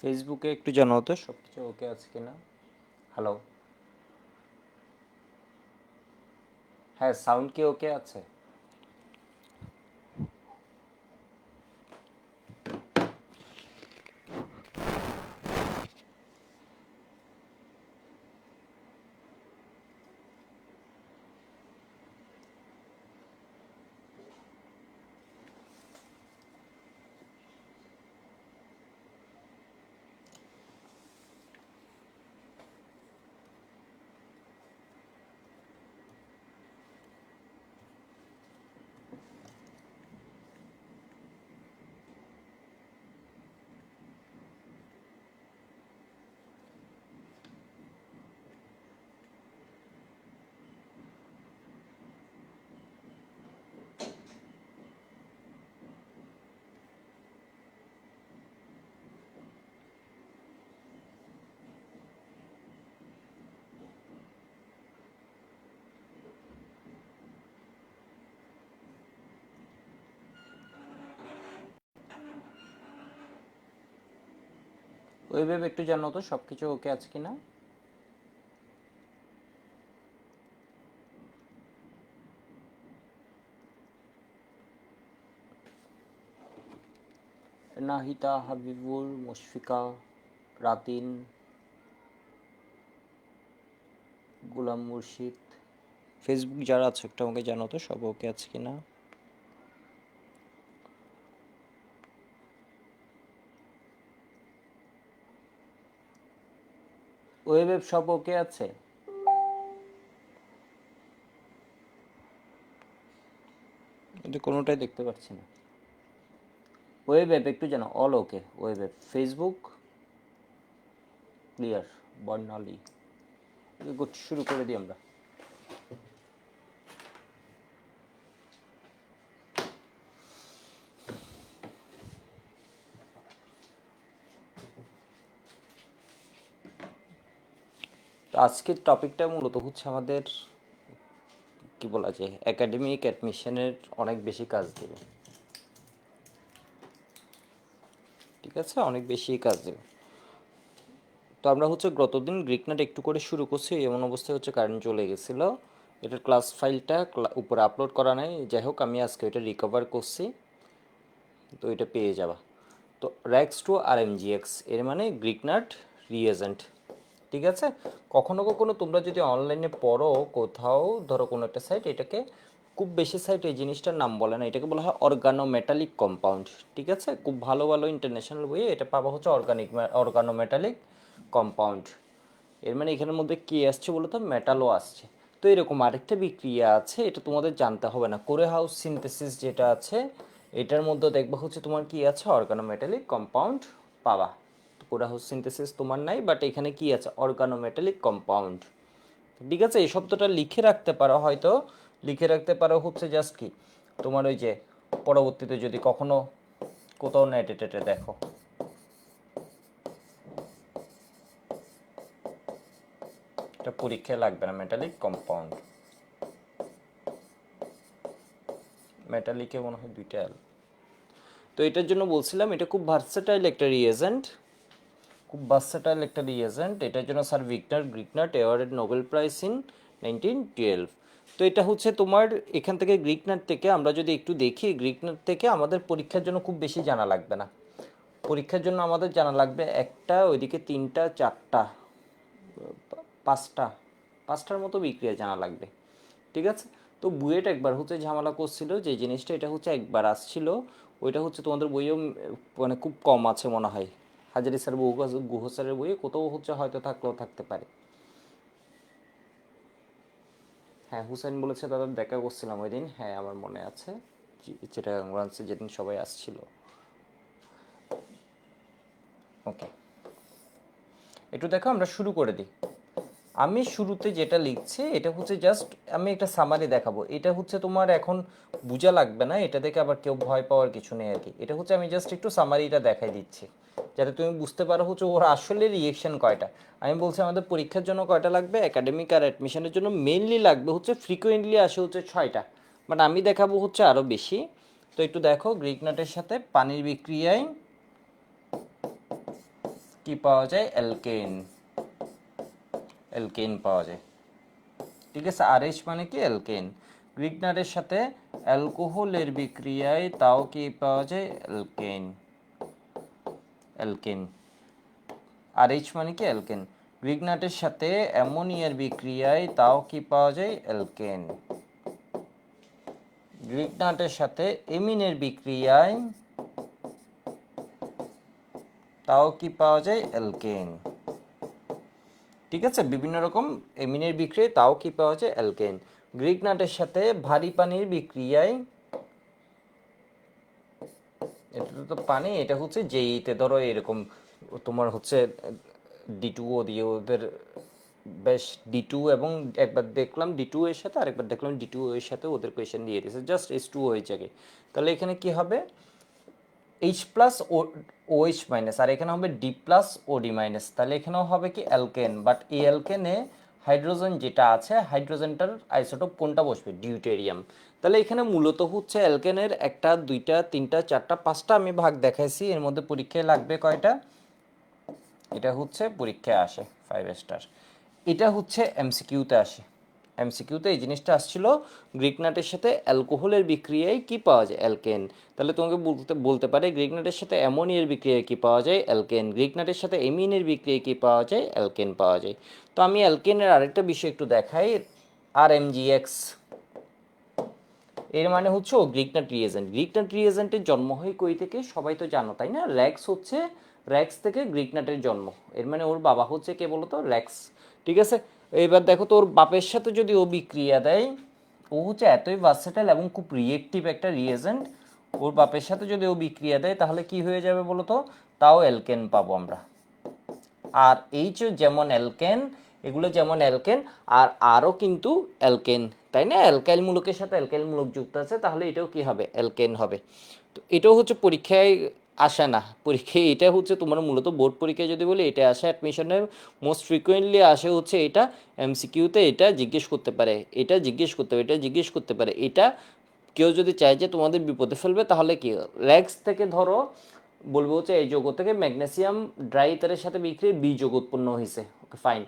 ফেসবুকে একটু জানাও তো সব কিছু ওকে আছে কিনা। হ্যালো, হ্যাঁ, সাউন্ড কি ওকে আছে? ওইভাবে একটু জানাও তো সব কিছু ওকে আছে কিনা। নাহিতা, হাবিবুল, মুশফিকা, রাতিন, গুলাম মুর্শিদ, ফেসবুক যারা আছে একটু আমাকে জানাও তো সব ওকে আছে কিনা। ওয়েব সব ওকে আছে? কিন্তু কোনোটাই দেখতে পাচ্ছি না। ওয়েব একটু জানাও all okay. Web Facebook clear, Barnali. Good, শুরু করে দিই আমরা। তো আজকের টপিকটা মূলত হচ্ছে আমাদের কি বলা যায়, একাডেমিক অ্যাডমিশনের অনেক বেশি কাজ দেবে। ঠিক আছে, অনেক বেশি কাজ দেবে। তো আমরা হচ্ছে গতদিন গ্রিকনাট একটু করে শুরু করছি, এমন অবস্থায় হচ্ছে কারেন্ট চলে গেছিলো। এটার ক্লাস ফাইলটা উপরে আপলোড করা নাই, যাই হোক আমি আজকে এটা রিকভার করছি, তো এটা পেয়ে যাবা। তো র্যাক্স টু আর এমজিএক্স এর মানে গ্রিকনাট রিএজেন্ট। ঠিক আছে, কখনো কখনো তোমরা যদি অনলাইনে পড়ো কোথাও, ধরো কোনো একটা সাইট, এটাকে খুব বেশি সাইট এই জিনিসটার নাম বলে না, এটাকে বলা হয় অর্গানোমেটালিক কম্পাউন্ড। ঠিক আছে, খুব ভালো ভালো ইন্টারন্যাশনাল বইয়ে এটা পাবা হচ্ছে অর্গানোমেটালিক কম্পাউন্ড। এর মানে এখানের মধ্যে কী আসছে বলো তো, মেটালও আসছে। তো এরকম আরেকটা বিক্রিয়া আছে, এটা তোমাদের জানতে হবে না, কোরে হাউস সিনথেসিস যেটা আছে এটার মধ্যে দেখবা হচ্ছে তোমার কি আছে, অর্গানোমেটালিক কম্পাউন্ড পাবা। কোরে হাউস সিনথেসিস তোমার নাই, বাট এখানে কি আছে, অর্গানোমেটালিক কম্পাউন্ড। ঠিক আছে, এই শব্দটা লিখে রাখতে পারো, হয়তো লিখে রাখতে পারো হচ্ছে জাস্ট কি তোমার ওই যে পরবর্তীতে যদি কখনো কোথাও নেটে টেটে দেখো। এটা পরীক্ষায় লাগবে না, মেটালিক কম্পাউন্ড। মেটালিকে মনে হয় দুইটা এল। তো এটার জন্য বলছিলাম এটা খুব ভার্সেটাইল একটা রিয়েজেন্ট, খুব ভার্সেটাইল একটা রিয়েজেন্ট। এটার জন্য sir Victor Grignard awarded Nobel prize in 1912। তো এটা হচ্ছে তোমার এখান থেকে গ্রিকনাট থেকে আমরা যদি একটু দেখি, গ্রিকনাট থেকে আমাদের পরীক্ষার জন্য খুব বেশি জানা লাগবে না। পরীক্ষার জন্য আমাদের জানা লাগবে একটা, ওইদিকে তিনটা, চারটা, পাঁচটা, পাঁচটার মতো বিক্রিয়া জানা লাগবে। ঠিক আছে, তো বুয়েট একবার হচ্ছে ঝামেলা করছিল যে জিনিসটা, এটা হচ্ছে একবার আসছিল, ওইটা হচ্ছে তোমাদের বইয়েও মানে খুব কম আছে মনে হয়, হাজারি স্যার গুহ স্যারের বইয়ে কোথাও হচ্ছে হয়তো থাকলেও থাকতে পারে। হ্যাঁ, হুসেন বলেছে তাদের দেখা করছিলাম ওই দিন, হ্যাঁ আমার মনে আছে, যেটা ব্রাঞ্চে যেদিন সবাই আসছিল। ওকে, একটু দেখো আমরা শুরু করে দিই। আমি শুরুতে যেটা লিখছি এটা হচ্ছে জাস্ট আমি একটা সামারি দেখাবো, এটা হচ্ছে তোমার এখন বোঝা লাগবে না, এটা দেখে আবার কেউ ভয় পাওয়ার কিছু নেই আর কি। এটা হচ্ছে আমি জাস্ট একটু সামারিটা দেখাই দিচ্ছি যাতে তুমি বুঝতে পারো হচ্ছে ওর আসলে রিয়েকশন কয়টা। আমি বলছি আমাদের পরীক্ষার জন্য কয়টা লাগবে, একাডেমিক আর অ্যাডমিশনের জন্য মেইনলি লাগবে হচ্ছে ফ্রিকোয়েন্টলি আসে হচ্ছে 6টা, বাট আমি দেখাবো হচ্ছে আরও বেশি। তো একটু দেখো, গ্রিক নাটের সাথে পানির বিক্রিয়ায় কি পাওয়া যায়, অ্যালকেন, অ্যালকেন পাওয়া যায়। ঠিক আছে, আরএইচ মানে কি, অ্যালকেন। গ্রিগনারের সাথে অ্যালকোহলের বিক্রিয়ায় তাও কি পাওয়া যায়, অ্যালকেন, অ্যালকেন। আরএইচ মানে কি, অ্যালকেন। গ্রিগনাটের সাথে অ্যামোনিয়ার বিক্রিয়ায় তাও কি পাওয়া যায়, অ্যালকেন। গ্রিগনাটের সাথে এমিনের বিক্রিয়ায় তাও কি পাওয়া যায়, অ্যালকেন। ঠিক আছে, বিভিন্ন রকম এমিনের বিক্রিয়ায় তাও কি পাওয়া যায়, অ্যালকেন। গ্রিগনাটের সাথে ভারী পানির বিক্রিয়ায়, এটা তো পানি, এটা হচ্ছে জেইতে ধরো এরকম তোমার হচ্ছে D2O দিয়ে ওদের বেশ D2 এবং একবার দেখলাম D2 এর সাথে, আরেকবার দেখলাম D2O এর সাথে ওদের কোয়েশ্চেন দিয়ে দিয়েছে জাস্ট H2O হয়ে যাবে। তাহলে এখানে কি হবে, H প্লাস ও OH মাইনাস, আর এখানে হবে D প্লাস OD মাইনাস। তাহলে এখানেও হবে কি, অ্যালকেন, বাট এই অ্যালকেনে হাইড্রোজেন যেটা আছে, হাইড্রোজেনটার আইসোটোপ কোনটা বসবে, ডিউটেরিয়াম। তাহলে এখানে মূলত হচ্ছে অ্যালকেনের একটা, দুইটা, তিনটা, চারটা, পাঁচটা আমি ভাগ দেখাইছি। এর মধ্যে পরীক্ষায় লাগবে কয়টা, এটা হচ্ছে পরীক্ষায় আসে 5 স্টার। এটা হচ্ছে এমসিকিউতে আসে। এমসিকিউতে এই জিনিসটা আসছিল, গ্রিগনাটের সাথে অ্যালকোহলের বিক্রিয়ায় কি পাওয়া যায়, অ্যালকেন। তাহলে তোমাকে বলতে পারে গ্রিগনাটের সাথে অ্যামোনিয়ার বিক্রিয়ায় কি পাওয়া যায়, অ্যালকেন। গ্রিগনাটের সাথে এমিনের বিক্রিয়ায় কি পাওয়া যায়, অ্যালকেন পাওয়া যায়। তো আমি অ্যালকেনের আরেকটা বিষয় একটু দেখাই, RMGX, এর মানে হচ্ছে ও গ্রিগনাট রিয়েজেন্ট। গ্রিগনাট রিয়েজেন্টের জন্ম হয় কই থেকে, সবাই তো জানো তাই না, র্যাক্স হচ্ছে, র্যাক্স থেকে গ্রিগনাটের জন্ম। এর মানে ওর বাবা হচ্ছে কে বলতো, র্যাক্স। ঠিক আছে, এবার দেখো তো ওর বাপের সাথে যদি ও বিক্রিয়া দেয়, ও হচ্ছে এতই ভার্সেটাইল এবং খুব রিয়েক্টিভ একটা রিয়েজেন্ট, ওর বাপের সাথে যদি ও বিক্রিয়া দেয় তাহলে কি হয়ে যাবে বলো তো, তাও অ্যালকেন পাবো আমরা। আর এইচ যেমন অ্যালকেন, এগুলো যেমন অ্যালকেন, আর আরও কিন্তু অ্যালকেন, তাই না, অ্যালকাইল মূলকের সাথে অ্যালকাইল মূলক যুক্ত আছে, তাহলে এটাও কি হবে, অ্যালকেন হবে। তো এটাও হচ্ছে পরীক্ষায় আসে না, পরীক্ষায় এটা হচ্ছে তোমার মূলত বোর্ড পরীক্ষায় যদি বলি এটা আসে, অ্যাডমিশনের মোস্ট ফ্রিকুয়েন্টলি আসে হচ্ছে এটা, এমসিকিউতে এটা জিজ্ঞেস করতে পারে, এটা জিজ্ঞেস করতে পারে, এটা জিজ্ঞেস করতে পারে। এটা কেউ যদি চায় যে তোমাদের বিপদে ফেলবে তাহলে কি, র্যাক্স থেকে ধরো বলবো হচ্ছে এই যৌগ থেকে ম্যাগনেসিয়াম ড্রাই ইথারের সাথে বিক্রিয়ে বি যৌগ উৎপন্ন হয়েছে, ওকে ফাইন।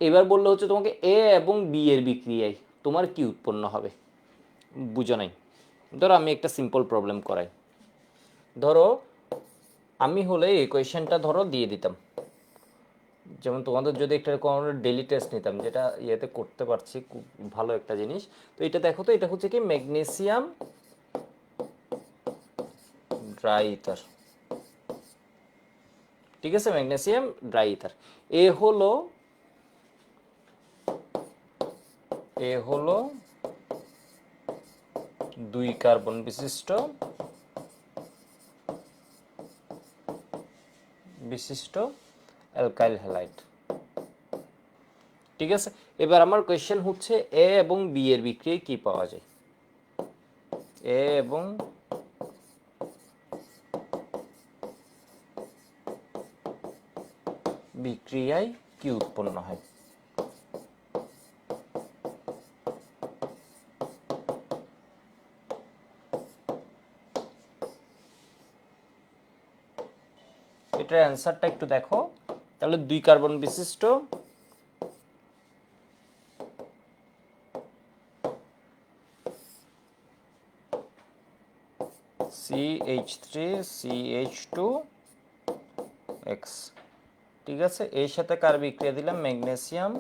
এবার বললো হচ্ছে তোমাকে এ এবং বি এর বিক্রিয়ায় তোমার কি উৎপন্ন হবে, বুঝো নাই। ধরো আমি একটা সিম্পল প্রবলেম করাই, ধরো আমি হলে এই কোয়েশ্চেনটা ধরো দিয়ে দিতাম, যেমন তোমাদের যদি একটা কোনো ডেলি টেস্ট নিতাম, যেটা ইয়েতে করতে পারছি, খুব ভালো একটা জিনিস। তো এটা দেখো তো, এটা হচ্ছে কি ম্যাগনেসিয়াম ড্রাই ইথার। ঠিক আছে, ম্যাগনেসিয়াম ড্রাই ইথার। এ হলো, এ হলো 2 কার্বন বিশিষ্ট বিশিষ্ট অ্যালকাইল হ্যালাইড। ঠিক আছে, এবার আমার কোয়েশ্চেন হচ্ছে এ এবং বি এর বিক্রিয়ায় কি পাওয়া যায়, এ এবং বিক্রিয়ায় কি উৎপন্ন হয়। এটার অ্যান্সারটা একটু দেখো, তাহলে 2 কার্বন বিশিষ্ট CH3CH2X। ঠিক আছে, এর সাথে কার বিক্রিয়া দিলাম, ম্যাগনেসিয়াম,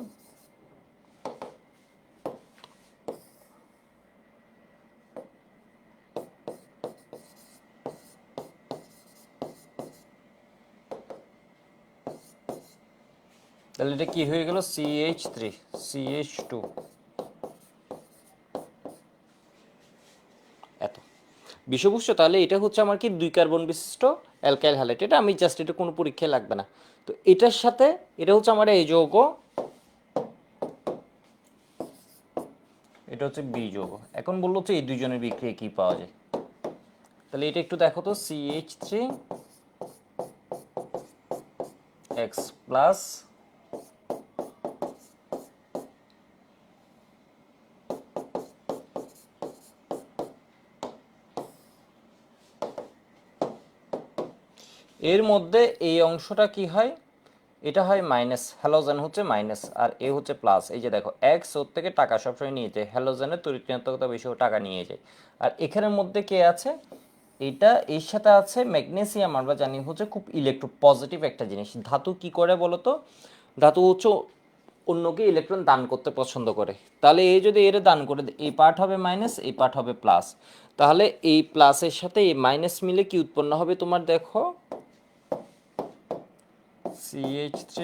তাহলে এটা কি হয়ে গেল, CH3CH2। এত বিষয় বুঝছো, তাহলে এটা হচ্ছে আমার কি 2 কার্বন বিশিষ্ট অ্যালকাইল হ্যালাইড। এটা আমি জাস্ট, এটা কোনো পরীক্ষায় লাগবে না। তো এটার সাথে এটা হচ্ছে আমার এই যৌগ, এটা হচ্ছে বি যৌগ। এখন বললো হচ্ছে এই দুইজনের বিক্রিয়া কি পাওয়া যায়, তাহলে এটা একটু দেখো তো, CH3X প্লাস এর মধ্যে এই অংশটা কি হয়, এটা হয় মাইনাস, হ্যালোজেন হচ্ছে মাইনাস আর এ হচ্ছে প্লাস। এই যে দেখো এক্স ওর থেকে টাকা সবসময় নিয়ে যায়, হ্যালোজেনের তড়িৎ ঋণাত্মকতা বেশি ও টাকা নিয়ে যায়। আর এখানের মধ্যে কে আছে, এটা এর সাথে আছে ম্যাগনেসিয়াম, আমরা জানি হচ্ছে খুব ইলেকট্রো পজিটিভ একটা জিনিস। ধাতু কি করে বলো তো, ধাতু হচ্ছে অন্যকে ইলেকট্রন দান করতে পছন্দ করে। তাহলে এই যদি এর দান করে দেয়, এই পার্ট হবে মাইনাস, এই পার্ট হবে প্লাস। তাহলে এই প্লাসের সাথে এই মাইনাস মিলে কি উৎপন্ন হবে তোমার দেখো, CH3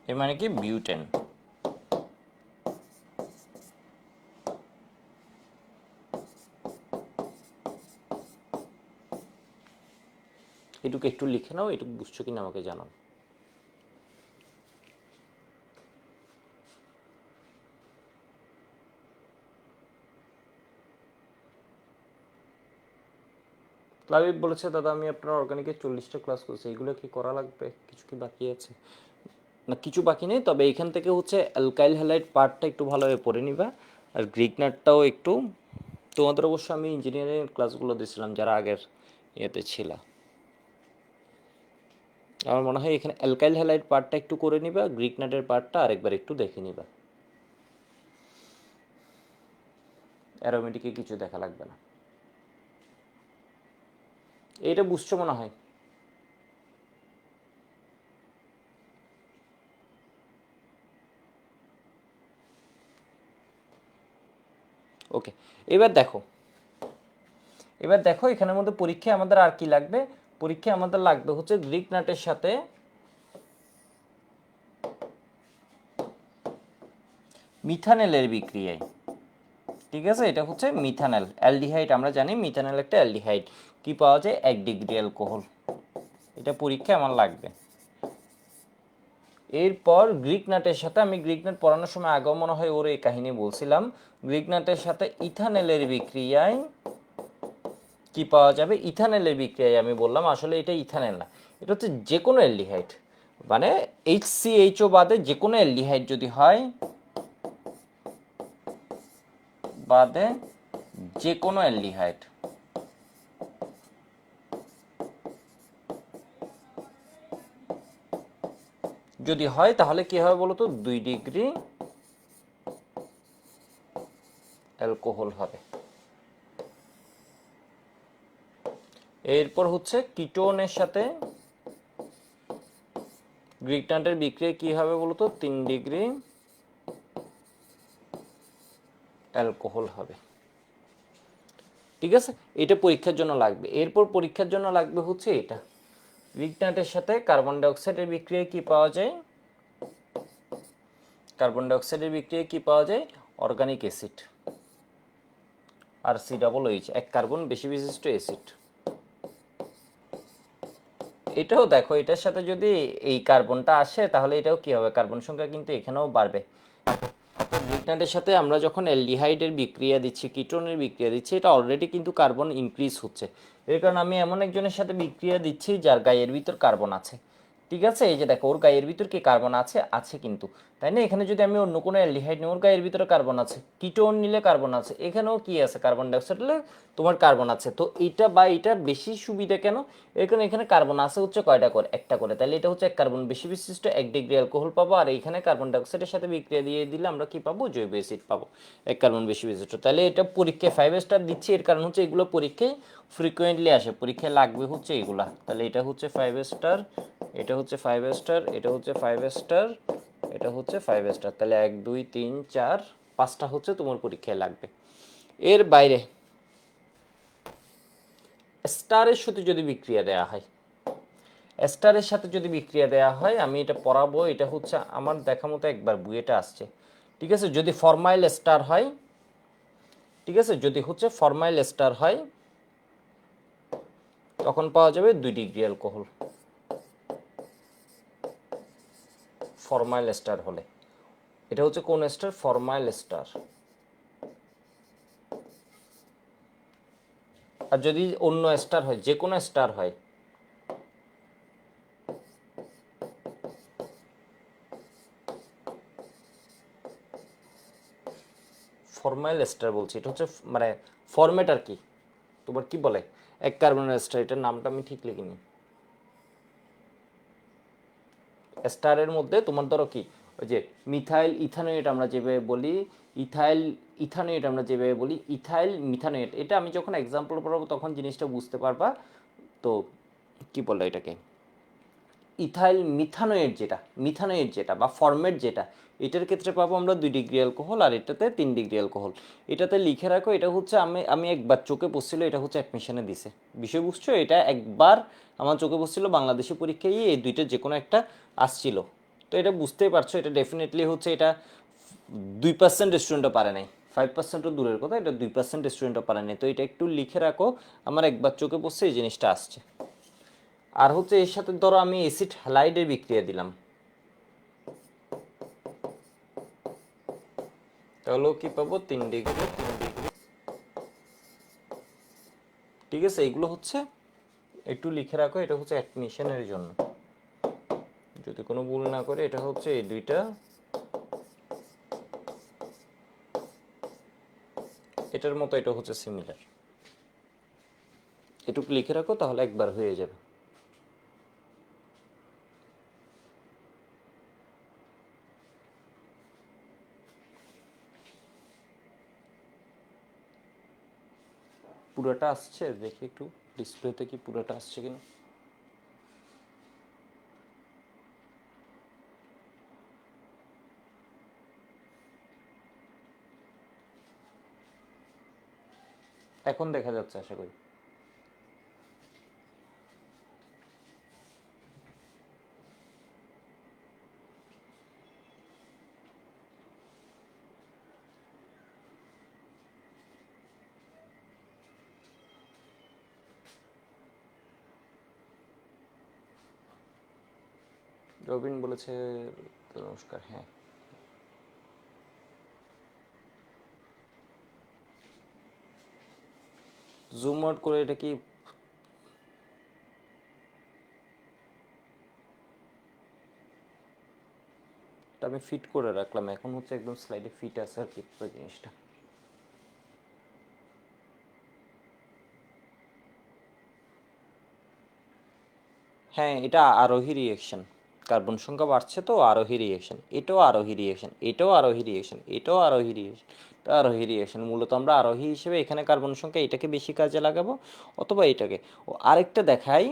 এর মানে কি বিউটেন। এটুকু একটু লিখে নাও, এটুকু বুঝছো কিনা আমাকে জানাও। লাবিব বলেছে দাদা আমি আপনার অর্গানিকের 40টা ক্লাস করছি, এগুলো কি করা লাগবে, কিছু কি বাকি আছে? না কিছু বাকি নেই, তবে এখান থেকে হচ্ছে অ্যালকাইল হ্যালাইড পার্টটা একটু ভালোভাবে পড়ে নিবা, আর গ্রিক নাটটাও একটু। তোমাদের অবশ্য আমি ইঞ্জিনিয়ারিং ক্লাসগুলো দিয়েছিলাম যারা আগের ইয়েতে ছিল। আমার মনে হয় এখানে অ্যালকাইল হ্যালাইড পার্টটা একটু করে নিবা, গ্রিক নাটের পার্টটা আরেকবার একটু দেখে নিবা। অ্যারোমেটিকে কিছু দেখা লাগবে না। এইটা বুঝছো মনে হয়। ওকে, এবার দেখো, এবার দেখো এখানের মধ্যে পরীক্ষায় আমাদের আর কি লাগবে, পরীক্ষায় আমাদের লাগবে হচ্ছে গ্রিক নাটের সাথে মিথানেলের বিক্রিয়ায়। ঠিক আছে, এটা হচ্ছে মিথানেল অ্যালডিহাইড, আমরা জানি মিথানেল একটা অ্যালডিহাইড, কি পাওয়া যায় 1 ডিগ্রি অ্যালকোহল। এটা পরীক্ষায় আমার লাগবে। এরপর গ্রিক নাটের সাথে, আমি গ্রিক নাট পড়ানোর সময় আগেও মনে হয় ওর এই কাহিনী বলছিলাম, গ্রিক নাটের সাথে ইথানেলের বিক্রিয়ায় কি পাওয়া যাবে, ইথানেলের বিক্রিয়ায় আমি বললাম আসলে এটা ইথানেল না, এটা হচ্ছে যে কোনো অ্যালডিহাইড, মানে HCHO বাদে যে কোনো অ্যালডিহাইড যদি হয়, বাদে যে কোনো অ্যালডিহাইড যদি হয় তাহলে কি হবে বলতো, 2 ডিগ্রি অ্যালকোহল হবে। এরপর হচ্ছে কিটোনের সাথে গ্রিক নাটের বিক্রিয়া কি হবে বলতো, 3 ডিগ্রি অ্যালকোহল হবে। ঠিক আছে, এটা পরীক্ষার জন্য লাগবে। এরপর পরীক্ষার জন্য লাগবে হচ্ছে এটা, গ্রিক নাটের সাথে কার্বন ডাইঅক্সাইডের বিক্রিয়ায় কি পাওয়া যায়, কার্বন ডাইঅক্সাইডের বিক্রিয়ায় কি পাওয়া যায়, অর্গানিক অ্যাসিড, আর COOH, এক কার্বন বেশি বিশিষ্ট অ্যাসিড। এটাও দেখো, এটার সাথে যদি এই কার্বনটা আসে তাহলে এটাও কি হবে, কার্বন সংখ্যা কিন্তু এখানেও বাড়বে। গ্রিকনাটের সাথে আমরা যখন অ্যালডিহাইডের বিক্রিয়া দিচ্ছি, কিটোনের বিক্রিয়া দিচ্ছি, এটা অলরেডি কিন্তু কার্বন ইনক্রিজ হচ্ছে। এর কারণ আমি এমন একজনের সাথে বিক্রিয়া দিচ্ছি যার গায়ের ভিতর কার্বন আছে। ঠিক আছে, এই যে দেখো ওর গায়ের ভিতর কি কার্বন আছে, আছে কিন্তু, তাই না? এখানে যদি আমি অন্য কোনো অ্যালডিহাইড নিই, ওর গায়ের ভিতরে কার্বন আছে, কিটোন নিলে কার্বন আছে, এখানেও কি আছে, কার্বন ডাইঅক্সাইড হলে তোমার কার্বন আছে। তো এইটা বা এটা বেশি সুবিধা কেন, এর কারণে এখানে কার্বন আছে হচ্ছে কয়টা করে, একটা করে, তাহলে এটা হচ্ছে এক কার্বন বেশি বিশিষ্ট 1 ডিগ্রি অ্যালকোহল পাবো। আর এইখানে কার্বন ডাইঅক্সাইডের সাথে বিক্রিয়া দিয়ে দিলে আমরা কি পাবো, জৈব অ্যাসিড পাবো, এক কার্বন বেশি বিশিষ্ট। তাহলে এটা পরীক্ষায় 5 স্টার দিচ্ছি, এর কারণ হচ্ছে এগুলো পরীক্ষায় ফ্রিকোয়েন্টলি আসে, পরীক্ষায় লাগবে হচ্ছে এগুলা। তাহলে এটা হচ্ছে 5 স্টার, এটা হচ্ছে 5 স্টার, এটা হচ্ছে 5 স্টার, এটা হচ্ছে 5 স্টার। তাহলে 1 2 3 4 5টা হচ্ছে তোমার পরীক্ষায় লাগবে। এর বাইরে স্টারের সাথে যদি বিক্রিয়া দেওয়া হয়, স্টারের সাথে যদি বিক্রিয়া দেওয়া হয়, আমি এটা পড়াবো, এটা হচ্ছে আমার দেখা মতো একবার বুয়েটা আসছে। ঠিক আছে, যদি ফরমাইল স্টার হয়, ঠিক আছে, যদি হচ্ছে ফরমাইল স্টার হয় তখন পাওয়া যাবে 2 ডিগ্রি অ্যালকোহল, ফরমাইল স্টার হলে। এটা হচ্ছে কোন স্টার, ফরমাইল স্টার। আর যদি অন্য স্টার হয়, যে কোনো স্টার হয়, ফরমাইল এস্টার বলছি, এটা হচ্ছে মানে ফরম্যাট আর কি, তোমার কি বলে এক কার্বনের এস্টার, এটার নামটা আমি ঠিক লিখিনি। স্টারের মধ্যে তোমার ধরো কি ওই যে মিথাইল ইথানোয়েট আমরা যেভাবে বলি, ইথাইল ইথানোয়েট আমরা যেভাবে বলি, ইথাইল মিথানোয়েট, এটা আমি যখন এক্সাম্পল পড়াবো তখন জিনিসটা বুঝতে পারবা। তো কি বলে এটাকে, ইথাইল মিথানোয়েট যেটা বা ফরম্যাট যেটা, এটার ক্ষেত্রে পাবো আমরা 2 ডিগ্রি অ্যালকোহল, আর এটাতে 3 ডিগ্রি অ্যালকোহল। এটাতে লিখে রাখো, এটা হচ্ছে আমি আমি একবার চোখে পড়ছিল, এটা হচ্ছে অ্যাডমিশনে দিছে, বিষয় বুঝছো, এটা একবার আমার চোখে পড়ছিল বাংলাদেশি পরীক্ষায়, এই দুইটা যে কোনো একটা আসছিল। তো এটা বুঝতেই পারছো, এটা ডেফিনেটলি হচ্ছে এটা 2% স্টুডেন্টও পারে নাই, 5%ও দূরের কথা, এটা 2% স্টুডেন্টও পারে নাই। তো এটা একটু লিখে রাখো, আমার একবার চোখে পড়ছে, এই জিনিসটা আসছে। আর হচ্ছে এর সাথে ধরো আমি অ্যাসিড হ্যালাইডের বিক্রিয়া দিলাম, তাহলেও কি পাবো 3 ডিগ্রি 3 ডিগ্রি। ঠিক আছে, এইগুলো হচ্ছে একটু লিখে রাখো, এটা হচ্ছে অ্যাডমিশনের জন্য, যদি কোনো ভুল না করে। এটা হচ্ছে এই দুইটা, এটার মতো এটা হচ্ছে সিমিলার, এটুকু লিখে রাখো তাহলে একবার হয়ে যাবে। পুরোটা আসছে দেখি একটু ডিসপ্লেতে কি পুরোটা আসছে কিনা। এখন দেখা যাচ্ছে আশা করি। রবিন বলেছে নমস্কার, হ্যাঁ। জুম আউট করে এটা কি, এটা আমি ফিট করে রাখলাম, এখন হচ্ছে একদম স্লাইডে ফিট আছে আর কি পুরো জিনিসটা। হ্যাঁ, এটা আরোহী রিয়েকশন, কার্বন সংখ্যা বাড়ছে তো আরোহী রিয়েকশন, এটাও আরোহী রিয়েকশন, এটাও আরোহী রিয়েকশন, এটাও আরোহী রিয়েকশন, এটা আরোহী রিয়েকশন। মূলত আমরা আরোহী হিসেবে এখানে কার্বন সংখ্যা এটাকে বেশি কাজে লাগাবো, অথবা এটাকে। ও আরেকটা দেখাই,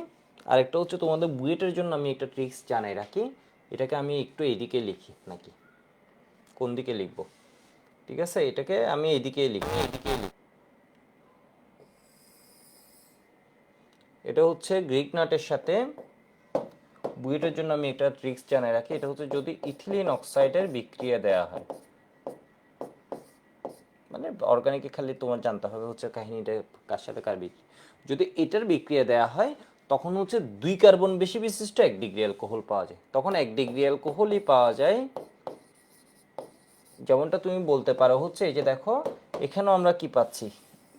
আরেকটা হচ্ছে তোমাদের বুয়েটের জন্য আমি একটা ট্রিক্স জানাই রাখি, এটাকে আমি একটু এদিকে লিখি নাকি কোন দিকে লিখবো, ঠিক আছে, এটাকে আমি এদিকে লিখি, এটা হচ্ছে গ্রিক নাটের সাথে বুয়েটের জন্য আমি একটা ট্রিক্স জানাই রাখি, এটা হচ্ছে যদি ইথিলিন অক্সাইডের বিক্রিয়া দেওয়া হয়, মানে অর্গানিকে খালি তোমার জানতে হবে হচ্ছে কাহিনীটা কার সাথে কার বিক্রিয়া, যদি এটার বিক্রিয়া দেওয়া হয় তখন হচ্ছে 2 কার্বন বেশি বিশিষ্ট 1 ডিগ্রি অ্যালকোহল পাওয়া যায়, তখন 1 ডিগ্রি অ্যালকোহলই পাওয়া যায়। যেমনটা তুমি বলতে পারো হচ্ছে এই যে দেখো, এখানেও আমরা কি পাচ্ছি,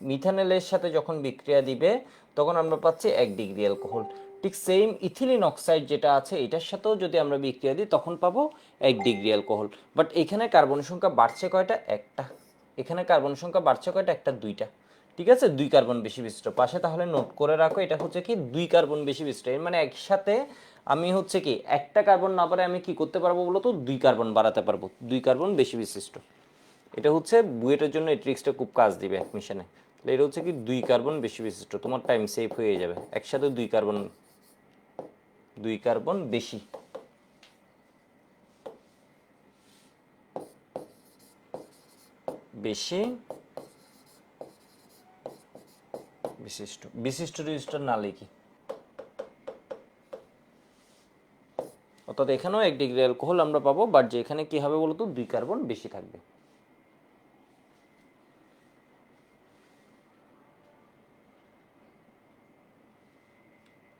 মিথানলের সাথে যখন বিক্রিয়া দিবে তখন আমরা পাচ্ছি 1 ডিগ্রি অ্যালকোহল। ঠিক সেম ইথিলিন অক্সাইড যেটা আছে এটার সাথেও যদি আমরা বিক্রিয়া দিই তখন পাবো 1 ডিগ্রি অ্যালকোহল। বাট এখানে কার্বন সংখ্যা বাড়ছে কয়টা, একটা, এখানে কার্বন সংখ্যা বাড়ছে কয়টা, একটা, দুইটা। ঠিক আছে, 2 কার্বন বেশি বিশিষ্ট পাশে, তাহলে নোট করে রাখো এটা হচ্ছে কি 2 কার্বন বেশি বিশিষ্ট, এর মানে একসাথে আমি হচ্ছে কি একটা কার্বন না পারে আমি কি করতে পারবো বলো তো, 2 কার্বন বাড়াতে পারবো, 2 কার্বন বেশি বিশিষ্ট। এটা হচ্ছে বুয়েটের জন্য এই ট্রিক্সটা খুব কাজ দিবে অ্যাডমিশনে। এটা হচ্ছে কি 2 কার্বন বেশি বিশিষ্ট, তোমার টাইম সেভ হয়ে যাবে, একসাথে 2 কার্বন, 2 কার্বন বেশি বেশি বিশিষ্ট, বিশিষ্ট রেজিস্টার না লিখি, অর্থাৎ এখানেও 1 ডিগ্রি অ্যালকোহল আমরা পাবো, বাট যে এখানে কি হবে বলতো 2 কার্বন বেশি থাকবে।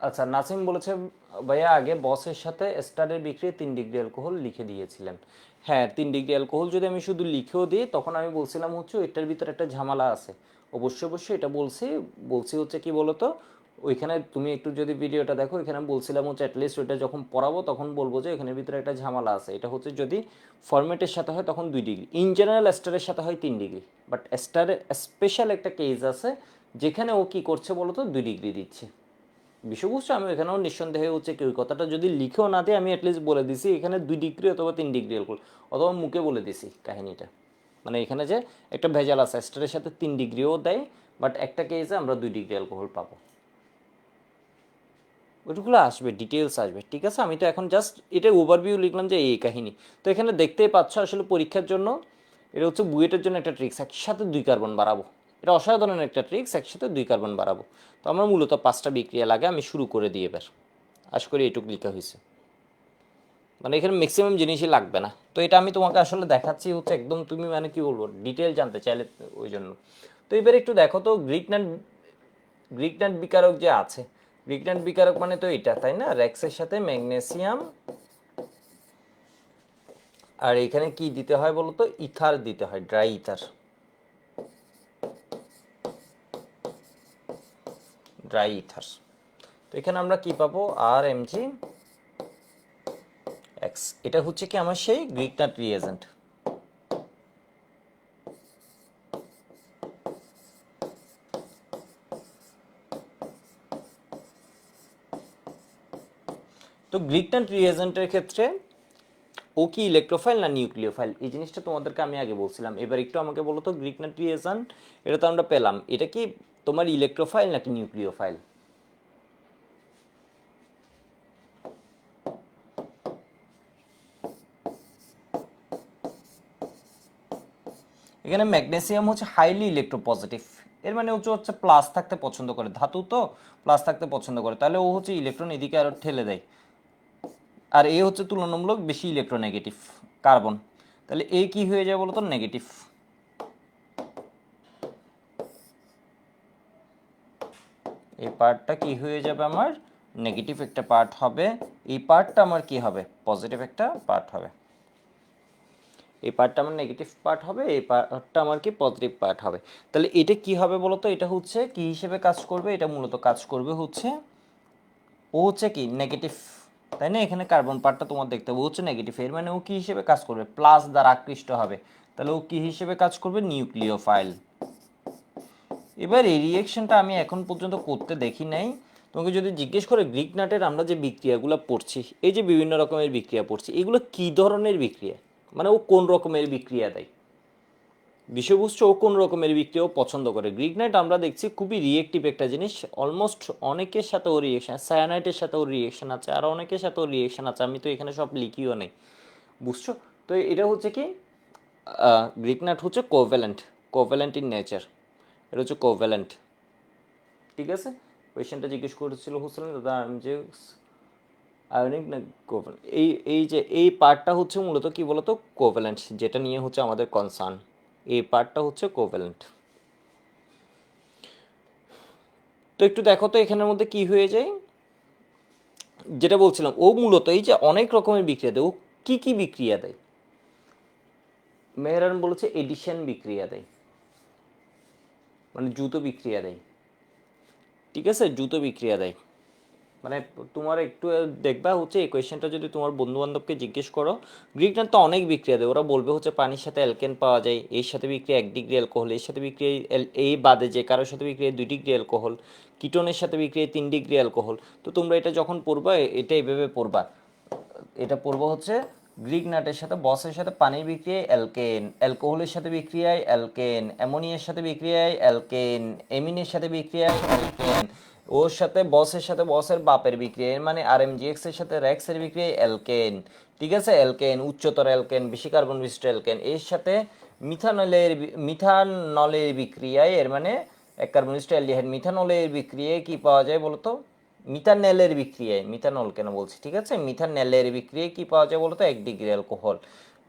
আচ্ছা, নাসিম বলেছে ভাইয়া আগে বসের সাথে স্টারের বিক্রি 3 ডিগ্রি অ্যালকোহল লিখে দিয়েছিলেন। হ্যাঁ, 3 ডিগ্রি অ্যালকোহল যদি আমি শুধু লিখেও দিই তখন আমি বলছিলাম হচ্ছে এটার ভিতরে একটা ঝামেলা আছে, অবশ্যই অবশ্যই এটা বলছি, বলছি হচ্ছে কি বলতো, ওইখানে তুমি একটু যদি ভিডিওটা দেখো, এখানে বলছিলাম হচ্ছে অ্যাটলিস্ট ওইটা যখন পড়াবো তখন বলবো যে এখানের ভিতরে একটা ঝামেলা আছে। এটা হচ্ছে যদি ফরম্যাটের সাথে হয় তখন 2 ডিগ্রি, ইন জেনারেল স্টারের সাথে হয় 3 ডিগ্রি, বাট স্টারের স্পেশাল একটা কেস আছে যেখানে ও কী করছে বলো তো, 2 ডিগ্রি দিচ্ছে। বিষয় বুঝছো? আমি এখানেও নিঃসন্দেহে হচ্ছে কি ওই কথাটা যদি লিখেও না দিয়ে আমি অ্যাটলিস্ট বলে দিছি এখানে 2 ডিগ্রি অথবা 3 ডিগ্রি অথবা মুখে বলে দিছি কাহিনীটা। মানে এখানে যে একটা ভেজাল আছে, স্টারের সাথে 3 ডিগ্রিও দেয়, বাট একটা কেসে আমরা 2 ডিগ্রি অ্যালকোহল পাবো। ওইগুলো আসবে, ডিটেলস আসবে, ঠিক আছে? আমি তো এখন জাস্ট এটা ওভারভিউ লিখলাম যে এই কাহিনী। তো এখানে দেখতেই পাচ্ছ আসলে পরীক্ষার জন্য এটা হচ্ছে বুয়েটের জন্য একটা ট্রিক্স, একসাথে 2 কার্বন বাড়াবো। এটা অসাধারণ একটা ট্রিক্স, একসাথে 2 কার্বন বাড়াবো। তো আমার মূলত 5টা বিক্রিয়া লাগে, আমি শুরু করে দিই এবার। আশা করি এইটুকু লেখা হয়েছে, মানে এখানে ম্যাক্সিমাম জিনিসই লাগবে না। তো এটা আমি তোমাকে আসলে দেখাচ্ছি হচ্ছে একদম, তুমি মানে কি বলবো, ডিটেল জানতে চাইলে ওই জন্য। তো এবার একটু দেখো তো গ্রিক নাট বিকারক যে আছে, গ্রিক নাট বিকারক মানে তো এটা, তাই না? রেক্সের সাথে ম্যাগনেসিয়াম, আর এখানে কি দিতে হয় বলো তো, ইথার দিতে হয়, ড্রাই ইথার, ড্রাই ইথার। তো এখানে আমরা কি পাবো, আর এম জি এক্স। এটা হচ্ছে কি আমার সেই গ্রিক নাট রিয়েজেন্ট। তো গ্রিক নাট রিয়েজেন্টের ক্ষেত্রে ও কি ইলেকট্রোফাইল না নিউক্লিওফাইল, এই জিনিসটা তোমাদেরকে আমি আগে বলছিলাম। এবার একটু আমাকে বলো তো, গ্রিক নাট রিয়েজেন্ট এটা তো আমরা পেলাম, এটা কি তোমার ইলেকট্রোফাইল নাকি নিউক্লিওফাইল? এখানে ম্যাগনেসিয়াম হচ্ছে হাইলি ইলেকট্রোপজিটিভ, এর মানে হচ্ছে প্লাস থাকতে পছন্দ করে, ধাতু তো প্লাস থাকতে পছন্দ করে, তাহলে ও হচ্ছে ইলেকট্রন এদিকে আরো ঠেলে দেয়। আর এ হচ্ছে তুলনামূলক বেশি ইলেকট্রোনেগেটিভ, কার্বন, তাহলে এ কি হয়ে যায় বলতো, নেগেটিভ। এই পার্টটা কি হয়ে যাবে আমার, নেগেটিভ একটা পার্ট হবে। এই পার্টটা আমার কি হবে, পজিটিভ একটা পার্ট হবে। এই পার্টটা আমার নেগেটিভ পার্ট হবে, এই পার্টটা আমার কি পজিটিভ পার্ট হবে। তাহলে এটা কি হবে বলতো, এটা হচ্ছে কি হিসেবে কাজ করবে, এটা মূলত কাজ করবে হচ্ছে, ও হচ্ছে কি নেগেটিভ, তাই না? এখানে কার্বন পার্টটা তোমার দেখতে হবে, ও হচ্ছে নেগেটিভ, এর মানে ও কি হিসেবে কাজ করবে, প্লাস দ্বারা আকৃষ্ট হবে। তাহলে ও কি হিসেবে কাজ করবে, নিউক্লিওফাইল। এবার এই রিয়েকশনটা আমি এখন পর্যন্ত করতে দেখি নাই। তোমাকে যদি জিজ্ঞেস করে গ্রিক নাটের আমরা যে বিক্রিয়াগুলো পড়ছি, এই যে বিভিন্ন রকমের বিক্রিয়া পড়ছি, এগুলো কি ধরনের বিক্রিয়া, মানে ও কোন রকমের বিক্রিয়া দেয়, বিষয় বুঝছো? ও কোন রকমের বিক্রিয়া ও পছন্দ করে। গ্রিক নাইট আমরা দেখছি খুবই রিয়েক্টিভ একটা জিনিস, অলমোস্ট অনেকের সাথে ওর রিয়েকশন, সায়ানাইটের সাথে ওর রিয়েকশন আছে, আর অনেকের সাথে ওর রিয়েকশন আছে, আমি তো এখানে সব লিখিও নেই, বুঝছো? তো এটা হচ্ছে কি, গ্রিক নাট হচ্ছে কোভ্যালেন্ট, কোভ্যালেন্ট ইন নেচার, এটা হচ্ছে কোভ্যালেন্ট, ঠিক আছে? কোয়েশ্চেনটা জিজ্ঞেস করেছিল হোসেন দাদা, আমি যে আয়নিক না কোভ্যালেন্ট, এই যে এই পার্টটা হচ্ছে মূলত কি বলতো, কোভ্যালেন্ট, যেটা নিয়ে হচ্ছে আমাদের কনসার্ন, এই পার্টটা হচ্ছে কোভ্যালেন্ট। তো একটু দেখো তো এখানের মধ্যে কি হয়ে যায়, যেটা বলছিলাম ও মূলত এই যে অনেক রকমের বিক্রিয়া দেয়, ও কি কি বিক্রিয়া দেয়, মেহরান বলেছে এডিশন বিক্রিয়া দেয়, মানে জুতো বিক্রিয়া দেয়, ঠিক আছে? জুতো বিক্রিয়া দেয়, মানে তোমার একটু দেখবা হচ্ছে এই কোয়েশ্চেনটা যদি তোমার বন্ধু বান্ধবকে জিজ্ঞেস করো, গ্রিকনার তো অনেক বিক্রিয়া দেয়, ওরা বলবে হচ্ছে পানির সাথে অ্যালকেন পাওয়া যায়, এর সাথে বিক্রিয়া 1 ডিগ্রি অ্যালকোহল, এর সাথে বিক্রিয়া এই বাদে যে কারোর সাথে বিক্রিয়া 2 ডিগ্রি অ্যালকোহল, কিটোনের সাথে বিক্রিয়া 3 ডিগ্রি অ্যালকোহল। তো তোমরা এটা যখন পড়বা এটা এইভাবে পড়বা, এটা পড়বো হচ্ছে গ্রিক নাটের সাথে বসের সাথে পানির বিক্রিয়ায় অ্যালকেন, অ্যালকোহলের সাথে বিক্রিয়ায় অ্যালকেন, অ্যামোনিয়ার সাথে বিক্রিয়ায় অ্যালকেন, এমিনের সাথে বিক্রিয়ায় অ্যালকেন, ওর সাথে বসের বাপের বিক্রিয়া, এর মানে আর এম জি এক্স এর সাথে র্যাক্সের বিক্রিয়ায় অ্যালকেন, ঠিক আছে? অ্যালকেন, উচ্চতর অ্যালকেন, বেশি কার্বন বিশিষ্ট অ্যালকেন, এর সাথে মিথানলের বিক্রিয়ায়, এর মানে 1 কার্বন বিশিষ্ট অ্যালডিহাইড, মিথানলের বিক্রিয়ায় কি পাওয়া যায় বলতো, মিথানেলের বিক্রিয়ায়, মিথানল কেন বলছি, ঠিক আছে? মিথানেলের বিক্রিয়ায় কি পাওয়া যায় বলতো, 1 ডিগ্রি অ্যালকোহল।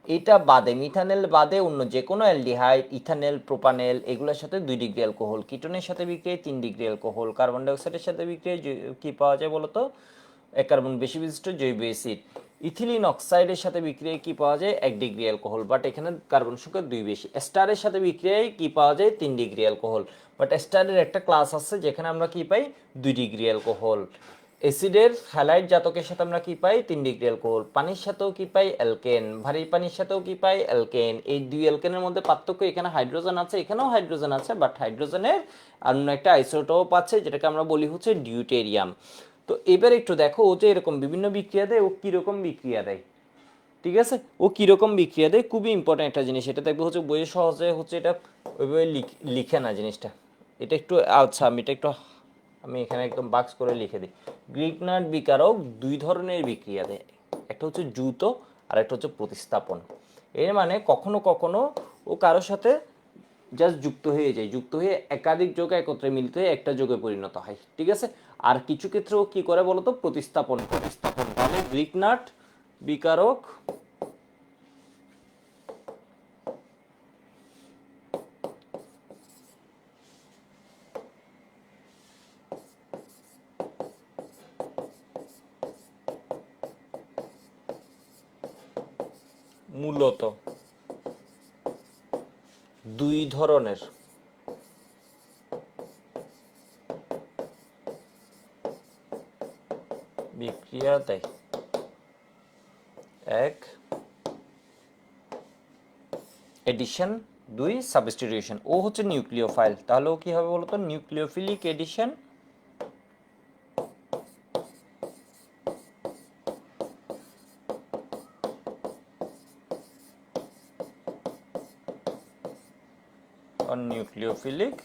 এটা বাদে, মিথানেল বাদে অন্য যে কোনো অ্যালডিহাইড, ইথানেল, প্রোপানেল, এগুলোর সাথে 2 ডিগ্রি অ্যালকোহল, কিটোনের সাথে বিক্রিয়ায় 3 ডিগ্রি অ্যালকোহল, কার্বন ডাইঅক্সাইডের সাথে বিক্রিয়ায় কি পাওয়া যায় বলতো, 1 কার্বন বেশি বিশিষ্ট জৈব অ্যাসিড। ইথিলিন অক্সাইডের সাথে বিক্রিয়ায় কি পাওয়া যায় 1 ডিগ্রি অ্যালকোহল, বাট এখানে কার্বন সংখ্যা 2 বেশি। স্টারের সাথে বিক্রিয়ায় কি পাওয়া যায় 3 ডিগ্রি অ্যালকোহল, বাট স্টারের একটা ক্লাস আছে যেখানে আমরা কি পাই 2 ডিগ্রি অ্যালকোহল। অ্যাসিডের হ্যালাইড জাতকের সাথে আমরা কি পাই 3 ডিগ্রি অ্যালকোহল। পানির সাথেও কি পাই অ্যালকেন, ভারী পানির সাথেও কি পাই অ্যালকেন। এই দুই অ্যালকেনের মধ্যে পার্থক্য এখানে হাইড্রোজেন আছে, এখানেও হাইড্রোজেন আছে, বাট হাইড্রোজেনের অন্য একটা আইসোটোপ আছে যেটাকে আমরা বলি হচ্ছে ডিউটেরিয়াম। তো এবার একটু দেখো ও যে এরকম বিভিন্ন বিক্রিয়া দেয়, ও কিরকম বিক্রিয়া দেয়, ঠিক আছে, ও কিরকম বিক্রিয়া দেয় খুবই ইম্পর্টেন্ট একটা জিনিস। এটা দেখবো হচ্ছে বইয়ে সহজে হচ্ছে এটা ওইভাবে লিখে না জিনিসটা, এটা একটু আচ্ছা আমি এখানে একদম বাক্স করে লিখে দিই। গ্রিগনার্ড বিকারক দুই ধরনের বিক্রিয়া দেয়, একটা হচ্ছে দ্রুত আর একটা হচ্ছে প্রতিস্থাপন। এর মানে কখনো কখনো ও কারোর সাথে জাস্ট যুক্ত হয়ে যায়, যুক্ত হয়ে একাধিক যোগ একত্রে মিলিত হয়ে একটা যোগে পরিণত হয়, ঠিক আছে। আর কিছু ক্ষেত্রে ও কি করে বলতো প্রতিস্থাপন, তাহলে গ্রিগনার্ড বিকারক মূলত দুই ধরনের বিক্রিয়া দেয়। এক এডিশন, দুই সাবস্টিটিউশন। ও হচ্ছে নিউক্লিওফাইল, তাহলে ও কি হবে বলতো নিউক্লিওফিলিক এডিশন আর নিউক্লিওফিলিক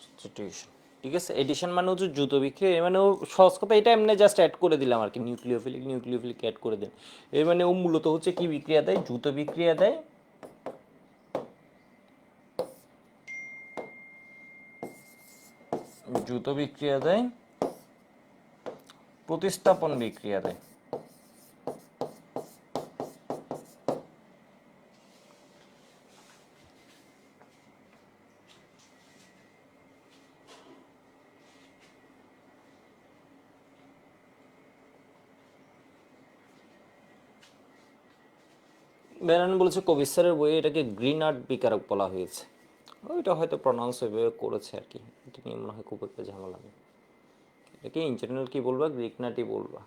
সাবস্টিটিউশন, ঠিক আছে। এডিশন মানে হচ্ছে দ্রুত বিক্রিয়া, এর মানে ও সহজ কথা এটা এমনি জাস্ট অ্যাড করে দিলাম আর কি, নিউক্লিওফিলিক অ্যাড করে দিন। এর মানে ও মূলত হচ্ছে কি বিক্রিয়া দেয়, দ্রুত বিক্রিয়া দেয়, দ্রুত বিক্রিয়া দেয়, প্রতিস্থাপন বিক্রিয়া দেয়। ব্যানন বলেছে কবির স্যারের বইয়ে এটাকে গ্রিন আর্ট বিকারক বলা হয়েছে, ওইটা হয়তো প্রনাউন্স ওইভাবে করেছে আর কি, এটা নিয়ে মনে হয় খুব একটা ঝামেলা নেই। এটাকে ইন জেনারেল কী বলবা, গ্রিক নাটই বলবা,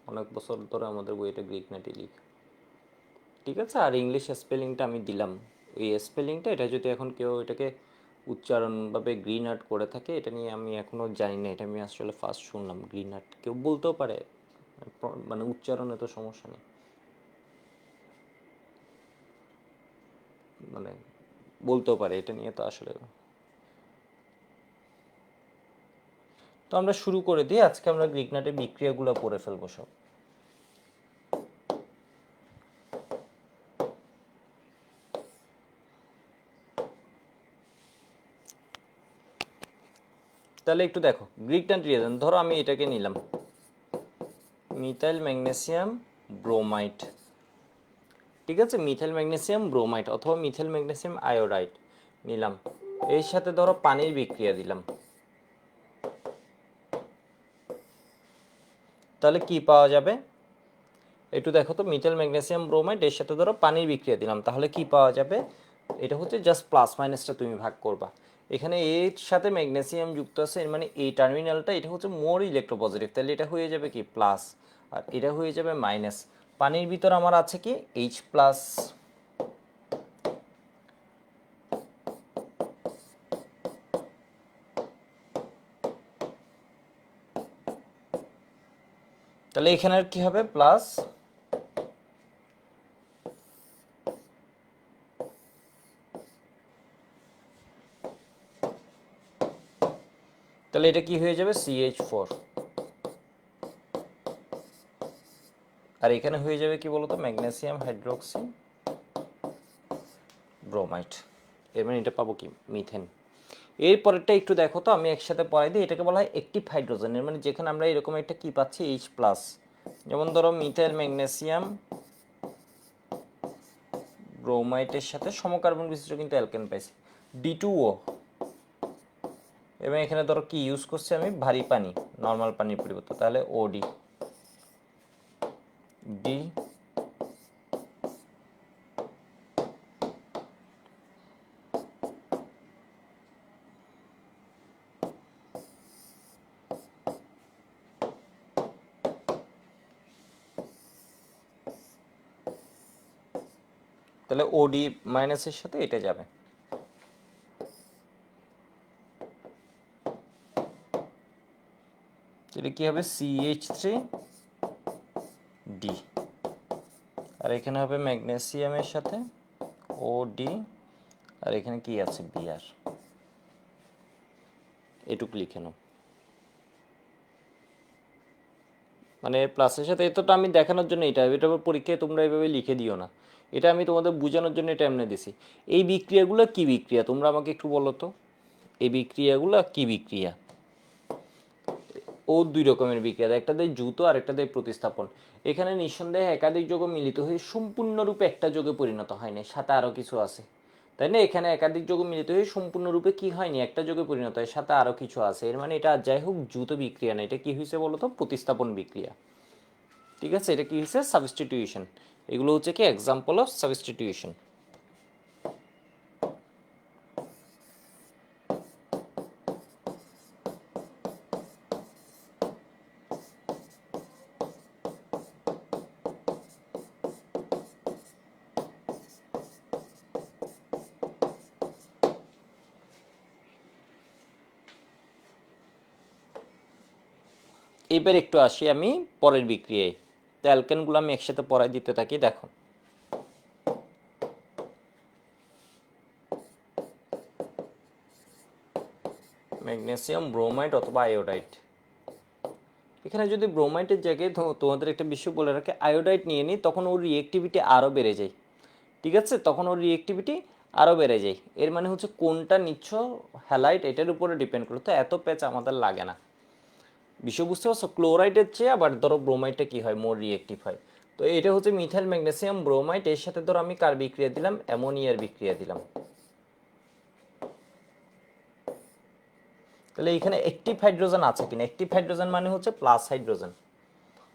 অনেক বছর ধরে আমাদের বইটা গ্রিক নাটই লিখা, ঠিক আছে। আর ইংলিশ স্পেলিংটা আমি দিলাম, ওই স্পেলিংটা এটা যদি এখন কেউ এটাকে উচ্চারণভাবে গ্রিন আর্ট করে থাকে, এটা নিয়ে আমি এখনও জানি না, এটা আমি আসলে ফার্স্ট শুনলাম গ্রিন আর্ট, কেউ বলতেও পারে, মানে উচ্চারণে তো সমস্যা নেই, মানে বলতেও পারে, এটা নিয়ে তো আসলে। তো আমরা শুরু করে দিই, আজকে আমরা গ্রিক নাটের বিক্রিয়াগুলো পড়ে ফেলবো সব। তাহলে একটু দেখো গ্রিক নাট রিয়েজেন্ট, ধরো আমি এটাকে নিলাম মিথাইল ম্যাগনেসিয়াম ব্রোমাইড, ঠিক আছে, মিথাইল ম্যাগনেসিয়াম ব্রোমাইড অথবা মিথাইল ম্যাগনেসিয়াম আয়োডাইড নিলাম, এর সাথে ধরো পানির বিক্রিয়া দিলাম, তাহলে কি পাওয়া যাবে একটু দেখো তো, মিথাইল ম্যাগনেসিয়াম ব্রোমাইড এর সাথে ধরো পানির বিক্রিয়া দিলাম, তাহলে কি পাওয়া যাবে, এটা হচ্ছে জাস্ট প্লাস মাইনাসটা তুমি ভাগ করবা, এখানে এর সাথে ম্যাগনেসিয়াম যুক্ত আছে, এর মানে এই টার্মিনালটা এটা হচ্ছে মোর ইলেকট্রোপজিটিভ, তাহলে এটা হয়ে যাবে কি প্লাস, আর এটা হয়ে যাবে মাইনাস। পানির ভিতর আমার আছে কি এইচ প্লাস, তাহলে এখানে আর কি হবে প্লাস, তাহলে এটা কি হয়ে যাবে CH4, আর এখানে হয়ে যাবে কি বলতো ম্যাগনেসিয়াম হাইড্রোক্সি ব্রোমাইড, এর মানে এটা পাবো কি মিথেন। এরপরেরটা একটু দেখো তো, আমি একসাথে পড়াই দিই, এটাকে বলা হয় অ্যাক্টিভ হাইড্রোজেন, এর মানে যেখানে আমরা এরকম একটা কি পাচ্ছি H প্লাস, যেমন ধরো মিথাইল ম্যাগনেসিয়াম ব্রোমাইডের সাথে সমকার্বন বিশিষ্ট কিন্তু অ্যালকেন পাইছি, D2O, এবং এখানে ধরো কি ইউজ করছি আমি, ভারী পানি, নর্মাল পানির পরিবর্তে, তাহলে OD D, তাহলে OD মাইনাসের সাথে এটা যাবে। এটা কি হবে, CH3D, আর এখানে হবে ম্যাগনেসিয়ামের সাথে OD, আর এখানে কি আছে, Br। এটুকু লিখে নাও। মানে প্লাসের সাথে, এতটা আমি দেখানোর জন্য এটা পরীক্ষায় তোমরা এভাবে লিখে দিও না, এটা আমি তোমাদের বোঝানোর জন্য এটা এমনি দিছি। এই বিক্রিয়াগুলো কি বিক্রিয়া তোমরা আমাকে একটু বলো তো, এই বিক্রিয়াগুলো কি বিক্রিয়া? ও দুই রকমের বিক্রিয়া, একটা দেয় দ্রুত আর একটা দেয় প্রতিস্থাপন। এখানে নিঃসন্দেহে একাধিক যৌগ মিলিত হয়ে সম্পূর্ণরূপে একটা যৌগে পরিণত হয়নি, সাথে আরও কিছু আছে, তাই না? এখানে একাধিক যৌগ মিলিত হয়ে সম্পূর্ণরূপে কি হয়নি, একটা যৌগে পরিণত হয়, সাথে আরও কিছু আছে। এর মানে এটা যাই হোক দ্রুত বিক্রিয়া না, এটা কি হয়েছে বলো তো, প্রতিস্থাপন বিক্রিয়া। ঠিক আছে, এটা কি হয়েছে, সাবস্টিটিউশন। এগুলো হচ্ছে কি এক্সাম্পল অফ সাবস্টিটিউশন। এবার একটু আসি আমি পরের বিক্রিয়ায়, তো অ্যালকেনগুলো আমি একসাথে পড়াই দিতে থাকি। দেখো, ম্যাগনেসিয়াম ব্রোমাইড অথবা আয়োডাইড। এখানে যদি ব্রোমাইডের জায়গায় তোমাদের একটা বিষয় বলে রাখে, আয়োডাইড নিয়ে নিই, তখন ওর রিয়েক্টিভিটি আরও বেড়ে যায়। ঠিক আছে, তখন ওর রিয়েক্টিভিটি আরও বেড়ে যায়। এর মানে হচ্ছে কোনটা নিচ্ছ হ্যালাইট, এটার উপরে ডিপেন্ড করে, তো এত প্যাচ আমাদের লাগে না। বিষয় বুঝতে পারছো? ক্লোরাইডের চেয়ে আবার ধরো ব্রোমাইডটা কি হয়, মোর রিয়েক্টিভ হয়। তো এটা হচ্ছে মিথাইল ম্যাগনেসিয়াম ব্রোমাইড, এর সাথে ধরো আমি কার বিক্রিয়া দিলাম, অ্যামোনিয়ার বিক্রিয়া দিলাম। তাহলে এখানে অ্যাক্টিভ হাইড্রোজেন আছে কিনা, অ্যাক্টিভ হাইড্রোজেন মানে হচ্ছে প্লাস হাইড্রোজেন,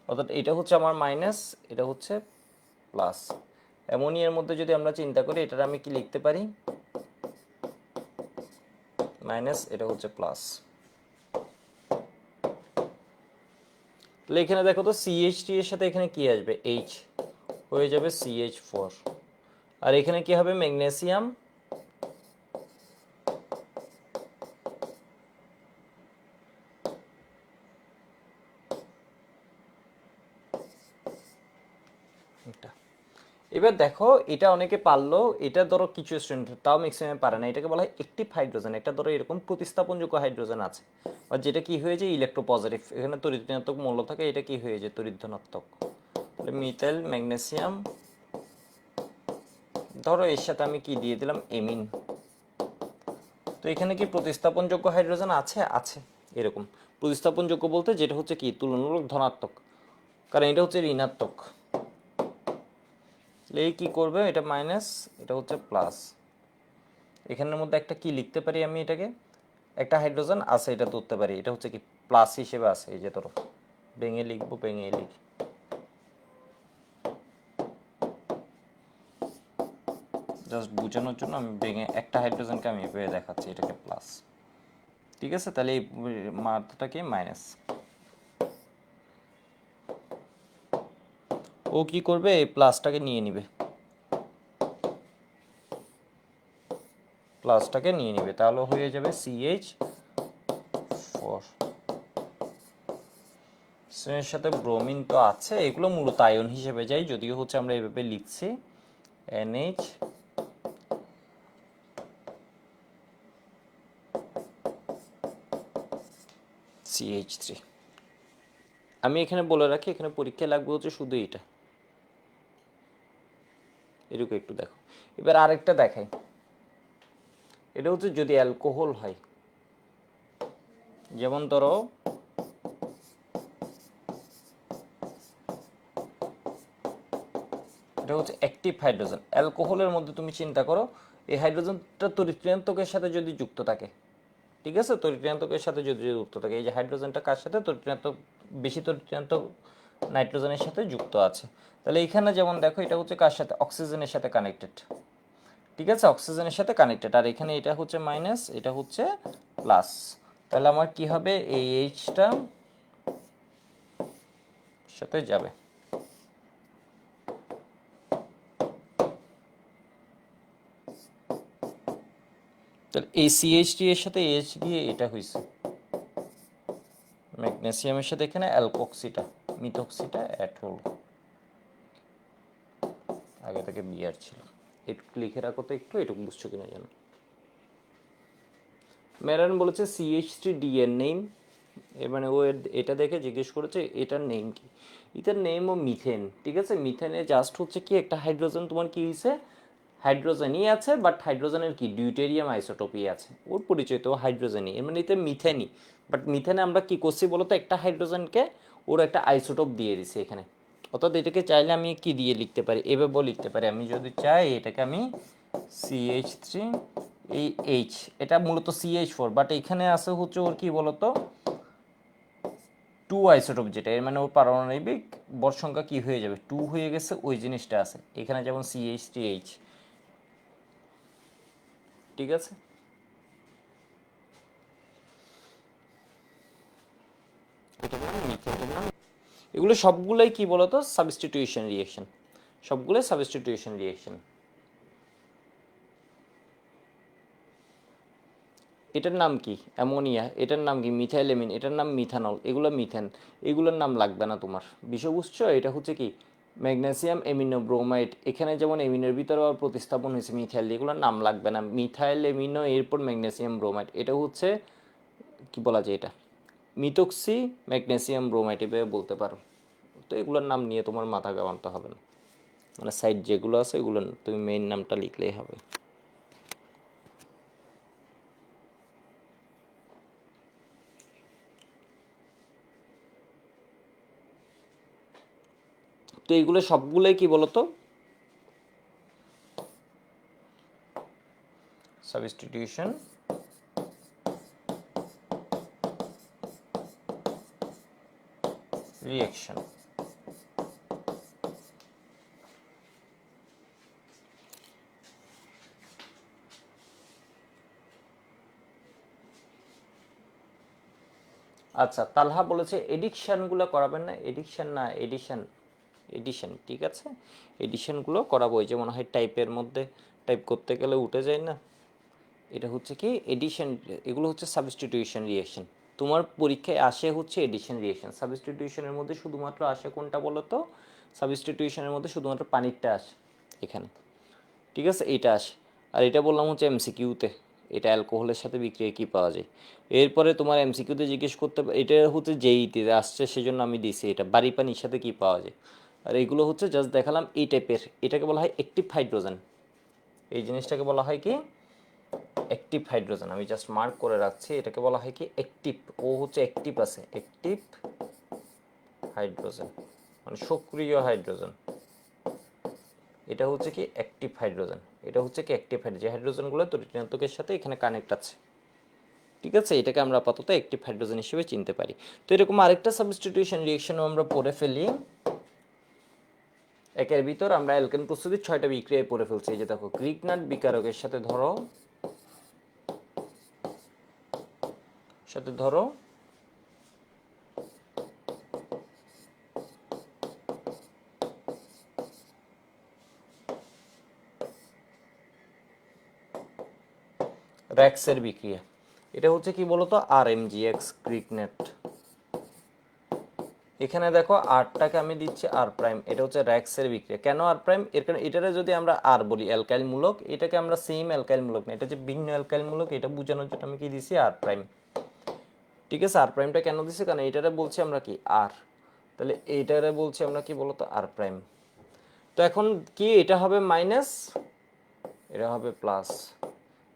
অর্থাৎ এটা হচ্ছে আমার মাইনাস, এটা হচ্ছে প্লাস। অ্যামোনিয়ার মধ্যে যদি আমরা চিন্তা করি, এটার আমি কি লিখতে পারি, মাইনাস, এটা হচ্ছে প্লাস। তাহলে এখানে দেখো তো CH3 এর সাথে এখানে কি আসবে, H হয়ে যাবে CH4, আর এখানে কি হবে, ম্যাগনেসিয়াম এটা। এবার দেখো, এটা অনেকে পারলো, এটা ধরো কিছু স্টুডেন্ট তাও ম্যাক্সিমাম পারে না, এটাকে বলা হয় অ্যাক্টিভ হাইড্রোজেন। একটা ধরো এরকম প্রতিস্থাপনযোগ্য হাইড্রোজেন আছে, আর যেটা কি হয়ে যায়, ইলেকট্রোপজিটিভ, এখানে তড়িৎ ঋণাত্মক মূল্য থাকে, এটা কি হয়ে যায়, তড়িৎ ধনাত্মক। তাহলে মিথাইল ম্যাগনেসিয়াম, ধরো এর সাথে আমি কি দিয়ে দিলাম, এমিন। তো এখানে কি প্রতিস্থাপনযোগ্য হাইড্রোজেন আছে, আছে। এরকম প্রতিস্থাপনযোগ্য বলতে যেটা হচ্ছে কি তুলনামূলক ধনাত্মক, কারণ এটা হচ্ছে ঋণাত্মক। এই কি করবে, এটা মাইনাস, এটা হচ্ছে প্লাস। এখানের মধ্যে একটা কি লিখতে পারি আমি, এটাকে একটা হাইড্রোজেন আছে, এটা ধরতে পারি, এটা হচ্ছে কি প্লাস হিসেবে আছে, এই যে ধরো ভেঙে লিখবো, ভেঙে লিখি, জাস্ট বোঝানোর জন্য আমি ভেঙে একটা হাইড্রোজেনকে আমি এভাবে দেখাচ্ছি, এটাকে প্লাস। ঠিক আছে, তাহলে এই মাত্রাটাকে মাইনাস। ও কি করবে, এই প্লাসটাকে নিয়ে নিবে, প্লাসটাকে নিয়ে নিবে, তাহলে হয়ে যাবে CH4। এর সাথে ব্রোমিন তো আছে, এগুলো মূলত আয়ন হিসেবে যায়, যদিও হচ্ছে আমরা এভাবে লিখছি NH CH3। আমি এখানে বলে রাখি, এখানে পরীক্ষায় লাগবে হচ্ছে শুধু এটা, এরকম একটু দেখো। এবার আরেকটা দেখাই, এটা হচ্ছে যদি অ্যালকোহল হয়, যেমন ধরো এটা হচ্ছে অ্যাক্টিভ হাইড্রোজেন। অ্যালকোহলের মধ্যে তুমি চিন্তা করো, এই হাইড্রোজেনটা তড়িৎ সাথে যদি যুক্ত থাকে, ঠিক আছে, তড়িৎ সাথে যদি যুক্ত থাকে, এই যে হাইড্রোজেনটা কার সাথে বেশি তড়িৎ নাইট্রোজেনের সাথে যুক্ত আছে। তাহলে এখানে যেমন দেখো এটা হচ্ছে কার সাথে, অক্সিজেনের সাথে কানেক্টেড, ঠিক আছে, অক্সিজেনের সাথে কানেক্টেড। আর এখানে এটা হচ্ছে মাইনাস, এটা হচ্ছে প্লাস। তাহলে আমার কি হবে, এই এইচটা সাথে যাবে। তাহলে এই সিএইচডি এর সাথে এইচ দিয়ে এটা হয়েছে ম্যাগনেসিয়ামের সাথে এখানে অ্যালকক্সিটা, মিথক্সিটা অ্যাড হলো। আগে থেকে বিআর ছিল। একটু লিখে রাখো তো, একটু এটুকু বুঝছো কিনা জানো। মেরান বলেছে CH3D এর নেম, এর মানে ও এটা দেখে জিজ্ঞেস করেছে এটার নেম কি। এটার নেমও মিথেন, ঠিক আছে। মিথেনে জাস্ট হচ্ছে কি একটা হাইড্রোজেন তোমার কি হয়েছে, হাইড্রোজেনই আছে, বাট হাইড্রোজেনের কি ডিউটেরিয়াম আইসোটোপই আছে, ওর পরিচয় তো হাইড্রোজেনই, এর মানে এতে মিথেনই। বাট মিথেনে আমরা কি করছি বলতো, একটা হাইড্রোজেনকে ওর একটা আইসোটোপ দিয়ে দিছি এখানে। অর্থাৎ এটাকে চাইলে আমি কি দিয়ে লিখতে পারি, এভাবেও লিখতে পারি। আমি যদি চাই এটাকে আমি CH3, এই এইচ, এটা মূলত CH4, বাট এখানে আছে হচ্ছে ওর কি বলতো 2 আইসোটোপ, যেটা এর মানে ওর পারমাণবিক ভর সংখ্যা কি হয়ে যাবে 2 হয়ে গেছে, ওই জিনিসটা আছে এখানে, যেমন CH3H, ঠিক আছে। এগুলো সবগুলোই কি বলতো সাবস্টিটিউশন রিঅ্যাকশন, সবগুলোই সাবস্টিটিউশন রিঅ্যাকশন। এটার নাম কি অ্যামোনিয়া, এটার নাম কি মিথাইলেমিন, এটার নাম মিথানল, এগুলো মিথেন, এগুলোর নাম লাগবে না তোমার। বিষয় বুঝছো, এটা হচ্ছে কি ম্যাগনেসিয়াম এমিনো ব্রোমাইড, এখানে যেমন এমিনোর ভিতরে আবার প্রতিস্থাপন হয়েছে মিথাইল, এগুলোর নাম লাগবে না। মিথাইল এমিনো এরপর ম্যাগনেসিয়াম ব্রোমাইড, এটা হচ্ছে কি বলা যায়, এটা মিথক্সি ম্যাগনেসিয়াম ব্রোমাইড এভাবে বলতে পারো। তো এগুলোর নাম নিয়ে তোমার মাথা ঘামাতে হবে না, মানে সাইড যেগুলো আছে এগুলো তুমি মেইন নামটা লিখলেই হবে। তো এইগুলো সবগুলোই কি বলতো সাবস্টিটিউশন রিঅ্যাকশন। আচ্ছা, তালহা বলেছে এডিকশানগুলো করাবেন না, এডিকশান না এডিশন, এডিশন, ঠিক আছে, এডিশনগুলো করাবো। ওই যে মনে হয় টাইপের মধ্যে টাইপ করতে গেলে উঠে যায় না, এটা হচ্ছে কি এডিশন, এগুলো হচ্ছে সাবস্টিটিউশন রিঅ্যাকশন। তোমার পরীক্ষায় আসে হচ্ছে এডিশন রিঅ্যাকশন, সাবস্টিটিউশনের মধ্যে শুধুমাত্র আসে কোনটা বলো তো, সাবস্টিটিউশনের মধ্যে শুধুমাত্র পানিরটা আসে এখানে, ঠিক আছে, এইটা আসে। আর এটা বললাম হচ্ছে MCQতে, এটা অ্যালকোহলের সাথে বিক্রিয়া কী পাওয়া যায়। এরপরে তোমার MCQতে জিজ্ঞেস করতে, এটা হচ্ছে JET আসছে সেজন্য আমি দিছি, এটা বাড়ি পানির সাথে কী পাওয়া যায়। আর এইগুলো হচ্ছে জাস্ট দেখালাম এই টাইপের, এটাকে বলা হয় অ্যাক্টিভ হাইড্রোজেন, এই জিনিসটাকে বলা হয় কি অ্যাক্টিভ হাইড্রোজেন। আমি জাস্ট মার্ক করে রাখছি, এটাকে বলা হয় কি অ্যাক্টিভ, ও হচ্ছে অ্যাক্টিভ আছে, অ্যাক্টিভ হাইড্রোজেন মানে সক্রিয় হাইড্রোজেন। এটা হচ্ছে কি অ্যাক্টিভ হাইড্রোজেন, এটা হচ্ছে কি অ্যাক্টিভ হাইড্রোজেন, যে হাইড্রোজেনগুলো তড়িৎ সাথে এখানে কানেক্ট আছে, ঠিক আছে। এটাকে আমরা আপাতত অ্যাক্টিভ হাইড্রোজেন হিসেবে চিনতে পারি। তো এরকম আরেকটা সাবস্টিটিউশন রিঅ্যাকশনও আমরা পড়ে ফেলি। একের ভিতর আমরা অ্যালকেন প্রস্তুতির 6টা বিক্রিয়ায় পড়ে ফেলছি। এই যে দেখো, গ্রিগনাট বিকারকের সাথে ধরো র্যাক্সের বিক্রিয়া, এটা হচ্ছে কি বলতো RMGX গ্রিগনেট। এখানে দেখো আরটাকে আমি দিচ্ছি আর প্রাইম, এটা হচ্ছে র্যাক্সের বিক্রিয়া। কেন আর প্রাইম, এর কারণে এটারে যদি আমরা আর বলি অ্যালকাইল মূলক, এটাকে আমরা সেম অ্যালকাইল মূলক না, এটা যে ভিন্ন অ্যালকাইল মূলক, এটা বোঝানোর জন্য আমি কি দিছি আর প্রাইম, ঠিক আছে। আর প্রাইমটা কেন দিছি, কারণ এটারে বলছি আমরা কি আর, তাহলে এইটারে বলছি আমরা কি বলতো আর প্রাইম। তো এখন কি এটা হবে মাইনাস, এটা হবে প্লাস,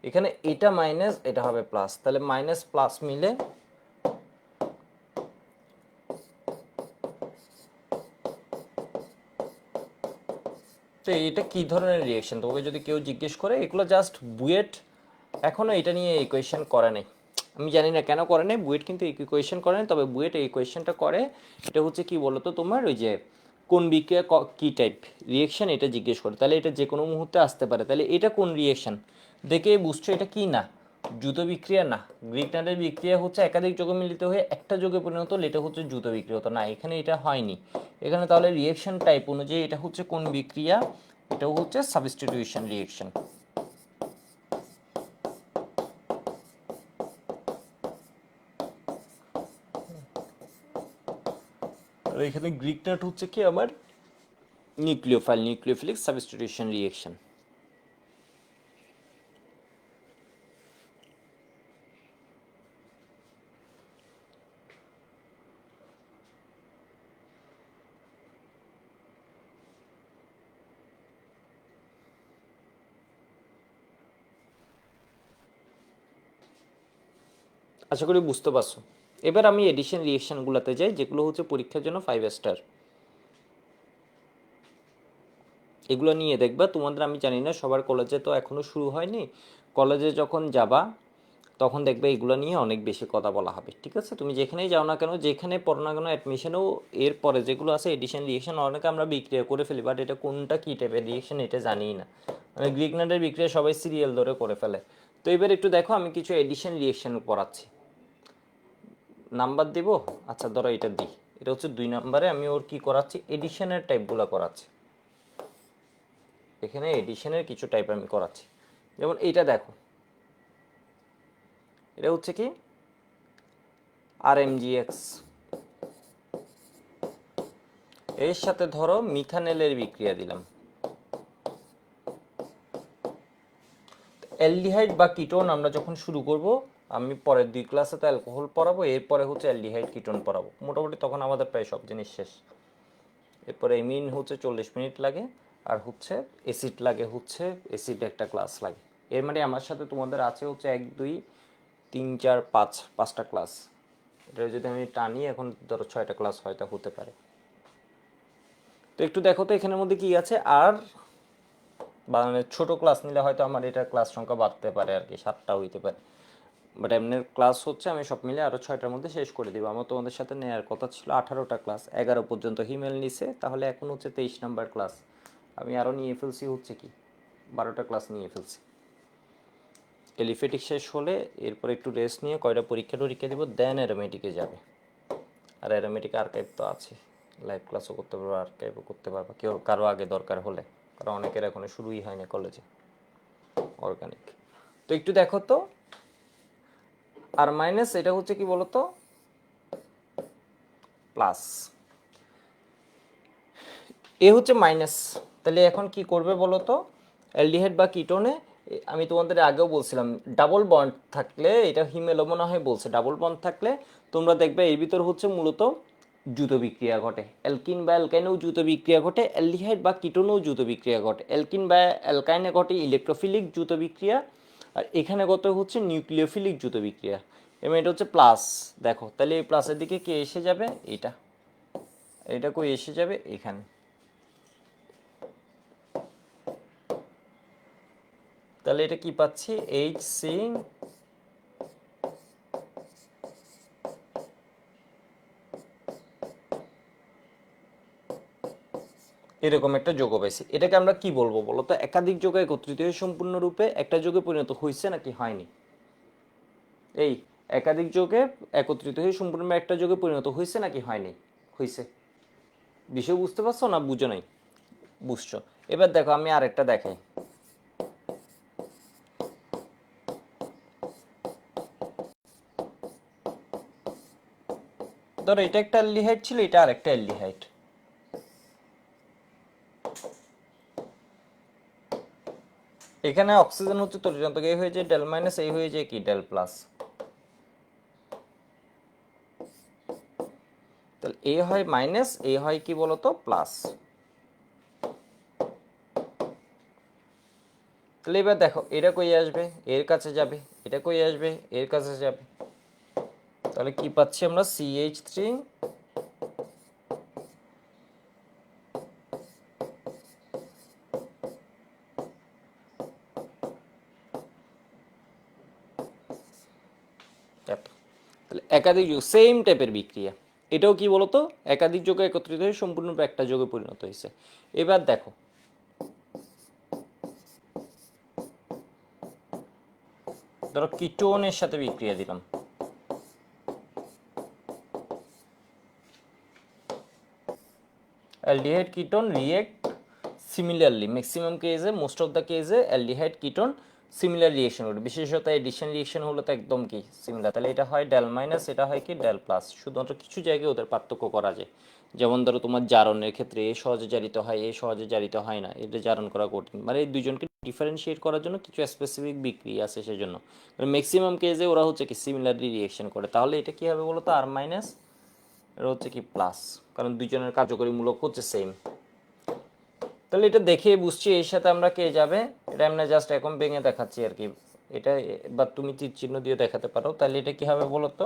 এখানে এটা মাইনাস এটা হবে প্লাস, তাহলে মাইনাস প্লাস মিলে তো এটা কি ধরনের রিয়েকশন তোমাকে যদি কেউ জিজ্ঞেস করে, এগুলো জাস্ট বুয়েট এখনো এটা নিয়ে ইকুয়েশন করে নাই। আমি জানি না কেন করে নাই, বুয়েট কিন্তু ইকুয়েশন করে নাই, তবে বুয়েট এই ইকুয়েশনটা করে। এটা হচ্ছে কি বলতো তোমার ওই যে কোন বিক্রিয়া কি টাইপ রিয়েকশন এটা জিজ্ঞেস করে, তাহলে এটা যে কোনো মুহূর্তে আসতে পারে। তাহলে এটা কোন রিয়েকশন দেখে বুঝছো এটা কি না, দ্রুত বিক্রিয়া না। গ্রিগনারের বিক্রিয়া হচ্ছে একাধিক যৌগ মিলিত হয়ে একটা যৌগে পরিণত হলে এটা হচ্ছে দ্রুত বিক্রিয়া হতো না, এখানে এটা হয়নি। এখানে তাহলে রিয়েকশন টাইপ অনুযায়ী এটা হচ্ছে কোন বিক্রিয়া, এটাও হচ্ছে সাবস্টিটিউশন রিয়েকশন। আর এখানে গ্রিগনার হচ্ছে কি আমার নিউক্লিওফাইল, নিউক্লিওফিলিক সাবস্টিটিউশন রিয়েকশন। আশা করি বুঝতে পারছো। এবার আমি এডিশন রিয়েকশনগুলোতে যাই, যেগুলো হচ্ছে পরীক্ষার জন্য 5 স্টার। এগুলো নিয়ে দেখবা তোমাদের, আমি জানি না সবার কলেজে তো এখনও শুরু হয়নি, কলেজে যখন যাবা তখন দেখবে এগুলো নিয়ে অনেক বেশি কথা বলা হবে। ঠিক আছে, তুমি যেখানেই যাও না কেন, যেখানে পড়ো না কেন, অ্যাডমিশনেও এরপরে যেগুলো আছে এডিশন রিয়েকশন অনেকে আমরা বিক্রিয়া করে ফেলি, বাট এটা কোনটা কী টাইপের রিয়েকশন এটা জানিই না। মানে গ্রিগনারের বিক্রিয়া সবাই সিরিয়াল ধরে করে ফেলে। তো এবার একটু দেখো, আমি কিছু এডিশন রিয়েকশন পড়াচ্ছি, নাম্বার দিব। আচ্ছা ধরো এটা দিই, এটা হচ্ছে 2 নম্বরে, আমি ওর কি করাচ্ছি এডিশনের টাইপগুলো করাচ্ছি। এখানে এডিশনের কিছু টাইপ আমি করাচ্ছি। যেমন এইটা দেখো, এটা হচ্ছে কি RMGX, এর সাথে ধরো মিথানেলের বিক্রিয়া দিলাম। অ্যালডিহাইড বা কিটোন আমরা যখন শুরু করব, আমি পরের 2 ক্লাসে তো অ্যালকোহল পড়াবো, এরপরে হচ্ছে অ্যালডিহাইড কিটোন পড়াবো, মোটামুটি তখন আমাদের প্রায় সব জিনিস শেষ। এরপরে এমিন হচ্ছে 40 মিনিট লাগে, আর হচ্ছে অ্যাসিড লাগে, হচ্ছে অ্যাসিড একটা ক্লাস লাগে। এর মানে আমার সাথে তোমাদের আছে হচ্ছে 1 2 3 4 5 5টা ক্লাস। এটা যদি আমি টানি এখন ধরো 6টা ক্লাস হয়তো হতে পারে। তো একটু দেখো তো এখানের মধ্যে কি আছে, আর মানে ছোটো ক্লাস নিলে হয়তো আমার এটার ক্লাস সংখ্যা বাড়তে পারে আর কি, 7টা হইতে পারে। বাট এমনি ক্লাস হচ্ছে আমি সব মিলে আরও 6টার মধ্যে শেষ করে দিব। আমার তোমাদের সাথে নেওয়ার কথা ছিল 18টা ক্লাস, 11 পর্যন্ত হিমেল নিছে, তাহলে এখন হচ্ছে 23 নাম্বার ক্লাস। আমি আরও নিয়ে ফেলছি হচ্ছে কি 12টা ক্লাস নিয়ে ফেলছি। এলিফেটিক শেষ হলে এরপর একটু রেস্ট নিয়ে কয়টা পরীক্ষা দিব, দেন অ্যারোমেটিকে যাবে। আর অ্যারোমেটিক আর্কাইভ তো আছে, লাইভ ক্লাসও করতে পারবো, আর্কাইভও করতে পারবো কেউ কারো আগে দরকার হলে, কারণ অনেকের এখনো শুরুই হয়নি কলেজে অর্গানিক। তো একটু দেখো তো, আর মাইনাস এটা হচ্ছে কি বলতো প্লাস, এ হচ্ছে মাইনাস। তাহলে এখন কি করবে বলো তো, অ্যালডিহাইড বা কিটোনে আমি তোমাদের আগেও বলছিলাম ডাবল বন্ড থাকলে, এটা হিমেলও মনে হয় বলছে, ডাবল বন্ড থাকলে তোমরা দেখবে এর ভিতর হচ্ছে মূলত দ্রুত বিক্রিয়া ঘটে। অ্যালকিন বা অ্যালকাইনেও দ্রুত বিক্রিয়া ঘটে, অ্যালডিহাইড বা কিটোনেও দ্রুত বিক্রিয়া ঘটে। অ্যালকিন বা অ্যালকাইনে ঘটে ইলেকট্রোফিলিক দ্রুত বিক্রিয়া, আর এখানে কত হচ্ছে নিউক্লিওফিলিক দ্রুত বিক্রিয়া, এবং এটা হচ্ছে প্লাস। দেখো তাহলে এই প্লাসের দিকে কে এসে যাবে, এটা এটা কই এসে যাবে এখানে। তাহলে এটা কি পাচ্ছি, HC এরকম একটা যৌগ পাইছি। এটাকে আমরা কি বলবো বলো তো, একাধিক যৌগ একত্রিত হয়ে সম্পূর্ণরূপে একটা যৌগে পরিণত হয়েছে নাকি হয়নি। এই একাধিক যৌগে একত্রিত হয়ে সম্পূর্ণ একটা যৌগে পরিণত হয়েছে নাকি হয়নি, হয়েছে। বিষয় বুঝতে পারছো না বুঝো নাই, বুঝছো। এবার দেখো আমি আরেকটা দেখাই, ধরো এটা একটা অ্যালডিহাইড ছিল, এটা আরেকটা অ্যালডিহাইড। এখানে অক্সিজেন হচ্ছে তরিযন্ত্রক, এই হয়ে যায় ডেল মাইনাস, এই হয়ে যায় কি ডেল প্লাস। তাহলে এ হয় মাইনাস, এ হয় কি বলতো প্লাস। তাহলে এবার দেখো এটা কই আসবে, এর কাছে যাবে, এটা কই আসবে, এর কাছে যাবে। তাহলে কি পাচ্ছি আমরা, CH3 এত। তাহলে একাধিক যোগ সেম টাইপের বিক্রিয়া, এটাও কি বলতো একাধিক যোগে একত্রিত হয়ে সম্পূর্ণরূপে একটা যোগে পরিণত হয়েছে। এবার দেখো ধরো কিটোনের সাথে বিক্রিয়া দিলাম, aldehyde ketone react similarly maximum কেসে মোস্ট অফ দ্য কেসে aldehyde ketone সিমিলার রিয়েকশন করে, বিশেষত এডিশন রিয়েকশন হলো তো একদম কি সিমিলার। তাহলে এটা হয় ডেল মাইনাস, এটা হয় কি ডেল প্লাস। শুধুমাত্র কিছু জায়গায় ওদের পার্থক্য করা যায়, যেমন ধরো তোমার জারণের ক্ষেত্রে এ সহজে জারিত হয়, এ সহজে জারিত হয় না, এটা জারণ করা কঠিন। মানে এই দুজনকে ডিফারেন্সিয়েট করার জন্য কিছু স্পেসিফিক বিক্রিয়া আছে সেজন্য। ম্যাক্সিমাম কেসে ওরা হচ্ছে কি সিমিলারলি রিয়েকশন করে। তাহলে এটা কি হবে বলো তো আর মাইনাস, এটা হচ্ছে কি প্লাস, কারণ দুজনের কার্যকরী মূলক হচ্ছে সেম। তাহলে এটা দেখে বুঝছি এর সাথে আমরা কে যাবে, এটা আমরা জাস্ট এখন ভেঙে দেখাচ্ছি আর কি। এটা বা তুমি তীর চিহ্ন দিয়ে দেখাতে পারো। তাহলে এটা কি হবে বলো তো,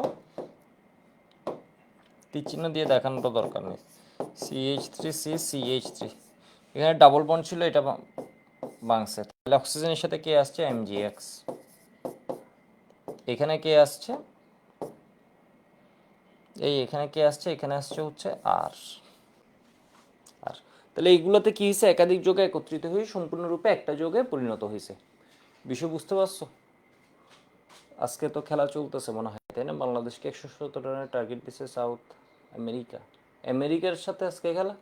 তীর চিহ্ন দিয়ে দেখানোটা দরকার নেই। CH3CCH3, এখানে ডাবল বন্ড ছিল, এটা ভাঙছে। তাহলে অক্সিজেনের সাথে কে আসছে MgX, এখানে কে আসছে এই, এখানে কে আসছে, এখানে আসছে হচ্ছে আর। আর তাহলে এইগুলোতে কি হয়েছে, একাধিক যোগে একত্রিত হয়ে সম্পূর্ণরূপে একটা যোগে পরিণত হয়েছে। বিষয় বুঝতে পারছো? আজকে তো খেলা চলতেছে মনে হয়, তাই না? বাংলাদেশকে 117 রানের টার্গেট দিচ্ছে সাউথ আমেরিকা। আমেরিকার সাথে আজকে খেলা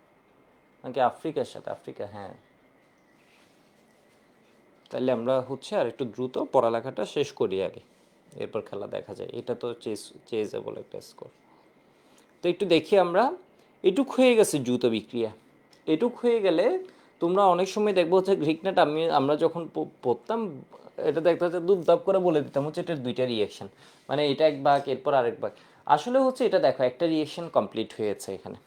নাকি আফ্রিকার সাথে? আফ্রিকা, হ্যাঁ। তাহলে আমরা হচ্ছে আর একটু দ্রুত পড়ালেখাটা শেষ করি আগে, এরপর খেলা দেখা যায়। এটা তো চেজেবল একটা স্কোর। তো একটু দেখি আমরা, এটুক হয়ে গেছে দ্রুত বিক্রিয়া। এটুক হয়ে গেলে তোমরা অনেক সময় দেখবো হচ্ছে গ্রিকনেট আমরা যখন পড়তাম, এটা দেখতে হচ্ছে দুপদাপ করে বলে দিতাম হচ্ছে এটার দুইটা রিয়েকশন, মানে এটা এক ভাগ এরপর আরেক ভাগ। আসলে হচ্ছে এটা দেখো একটা রিয়েকশন কমপ্লিট হয়েছে এখানে,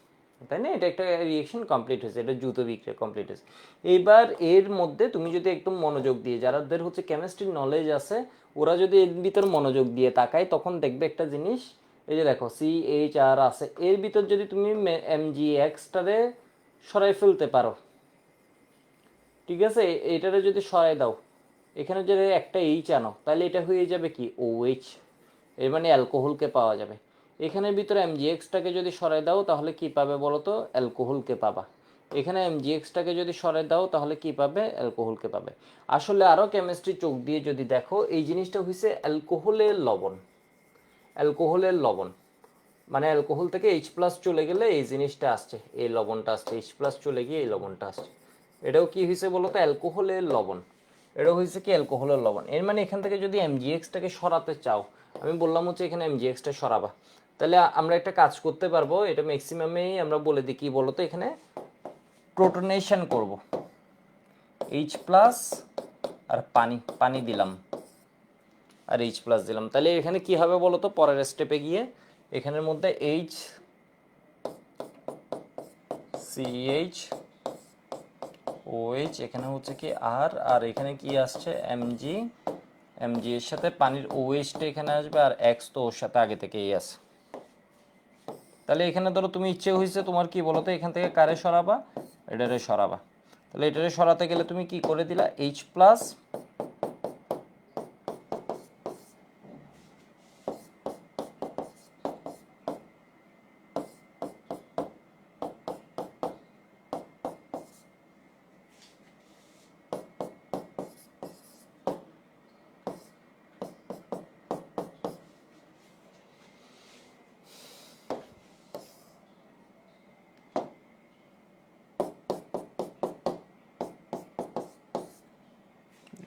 তাই না? এটা একটা রিয়েকশন কমপ্লিট হয়েছে, এটা দ্রুত বিক্রিয়া কমপ্লিট হয়েছে। এইবার এর মধ্যে তুমি যদি একদম মনোযোগ দিয়ে, যাদের হচ্ছে কেমিস্ট্রির নলেজ আছে ওরা যদি এর ভিতর মনোযোগ দিয়ে তাকায়, তখন দেখবে একটা জিনিস। এই যে দেখো CHR আছে, এর ভিতর যদি তুমি MgXটারে সরাই ফেলতে পারো, ঠিক আছে, এটারে যদি সরাই দাও, এখানে যদি একটা এইচ আনো, তাহলে এটা হয়ে যাবে কি OH, এর মানে অ্যালকোহলকে পাওয়া যাবে। এখানের ভিতরে MgXটাকে যদি সরাই দাও তাহলে কি পাবে বলো তো, অ্যালকোহলকে পাবা। এখানে MgXটাকে যদি সরাই দাও তাহলে কি পাবে, অ্যালকোহলকে পাবে। আসলে আরও কেমিস্ট্রি চোখ দিয়ে যদি দেখো, এই জিনিসটা হয়েছে অ্যালকোহলের লবণ। অ্যালকোহলের লবণ মানে অ্যালকোহল থেকে H+ চলে গেলে এই জিনিসটা আসছে, এই লবণটা আসছে, H+ চলে গিয়ে এই লবণটা আসছে। এটাও কি হয়েছে বলো তো, অ্যালকোহলের লবণ। এটাও হয়েছে কি অ্যালকোহলের লবণ। এর মানে এখান থেকে যদি MgXটাকে সরাতে চাও, আমি বললাম হচ্ছে এখানে MgXটা সরাবা, তাহলে আমরা একটা কাজ করতে পারবো। এটা ম্যাক্সিমামেই আমরা বলে দিই কি বলতো, এখানে প্রোটনেশন করব, H+ আর পানি, পানি দিলাম আর H+ দিলাম। তাহলে এখানে কি হবে বলো তো, পরের স্টেপে গিয়ে এখানের মধ্যে HCH OH, এখানে হচ্ছে কি আর এখানে কি আসছে MG এর সাথে পানির OHটা এখানে আসবে, আর X তো ওর সাথে আগে থেকেই আছে। তাহলে এখানে ধরো তুমি ইচ্ছে হয়েছে তোমার কি বলতো, এখান থেকে কারে সরাবা, এটারে সরাবা। তাহলে এটারে সরাতে গেলে তুমি কি করে দিলা, H+।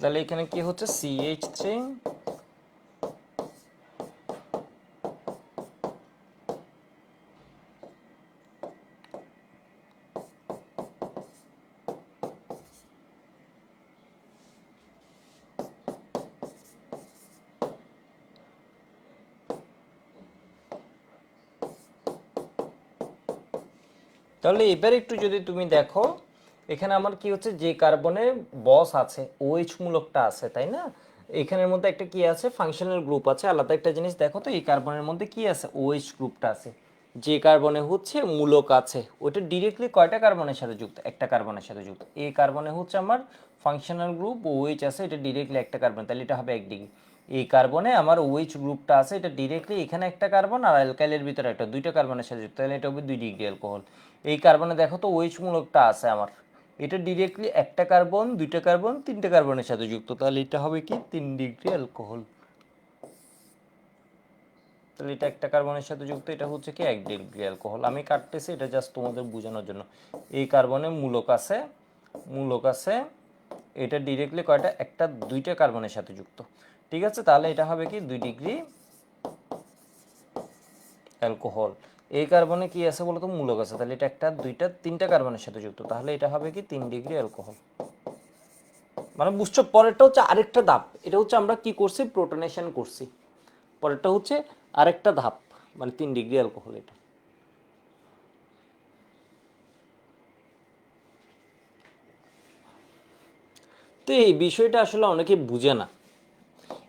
তাহলে এখানে কি হচ্ছে CH3, তাহলে এবার একটু যদি তুমি দেখো, এখানে আমার কি হচ্ছে, যে কার্বনে বস আছে OH মূলকটা আছে, তাই না? এখানের মধ্যে একটা কি আছে, ফাংশনাল গ্রুপ আছে। আলাদা একটা জিনিস দেখো তো, এই কার্বনের মধ্যে কি আছে, OH গ্রুপটা আছে। যে কার্বনে হচ্ছে মূলক আছে ওটা ডিরেক্টলি কয়টা কার্বনের সাথে যুক্ত, একটা কার্বনের সাথে যুক্ত। এই কার্বনে হচ্ছে আমার ফাংশনাল গ্রুপ OH আছে, এটা ডিরেক্টলি একটা কার্বন, তাহলে এটা হবে 1 ডিগ্রি। এই কার্বনে আমার OH গ্রুপটা আছে, এটা ডিরেক্টলি এখানে একটা কার্বন আর অ্যালকাইলের ভিতরে একটা, দুইটা কার্বনের সাথে যুক্ত, তাহলে এটা হবে 2 ডিগ্রি অ্যালকোহল। এই কার্বনে দেখো তো OH মূলকটা আছে আমার, এটা ডিরেক্টলি একটা কার্বন, দুইটা কার্বন, তিনটা কার্বনের সাথে যুক্ত, তাহলে এটা হবে কি 3 ডিগ্রি অ্যালকোহল। তাহলে এটা একটা কার্বনের সাথে যুক্ত, এটা হচ্ছে কি 1 ডিগ্রি অ্যালকোহল। আমি কাটতেছি এটা জাস্ট তোমাদের বোঝানোর জন্য। এই কার্বনে মূলক আছে, এটা ডিরেক্টলি কয়টা, একটা দুইটা কার্বনের সাথে যুক্ত, ঠিক আছে। তাহলে এটা হবে কি 2 ডিগ্রি অ্যালকোহল। এই কার্বনে কি আছে বলতো, মূলক আছে, তাহলে এটা একটা দুইটা তিনটা কার্বনের সাথে যুক্ত, তাহলে এটা হবে কি 3 ডিগ্রি অ্যালকোহল। মানে বুঝছো, পরেরটা হচ্ছে আরেকটা ধাপ, এটা হচ্ছে আমরা কি করছি, প্রোটনেশন করছি, পরেরটা হচ্ছে আরেকটা ধাপ, মানে 3 ডিগ্রি অ্যালকোহল। এটা তো এই বিষয়টা আসলে অনেকে বুঝে না,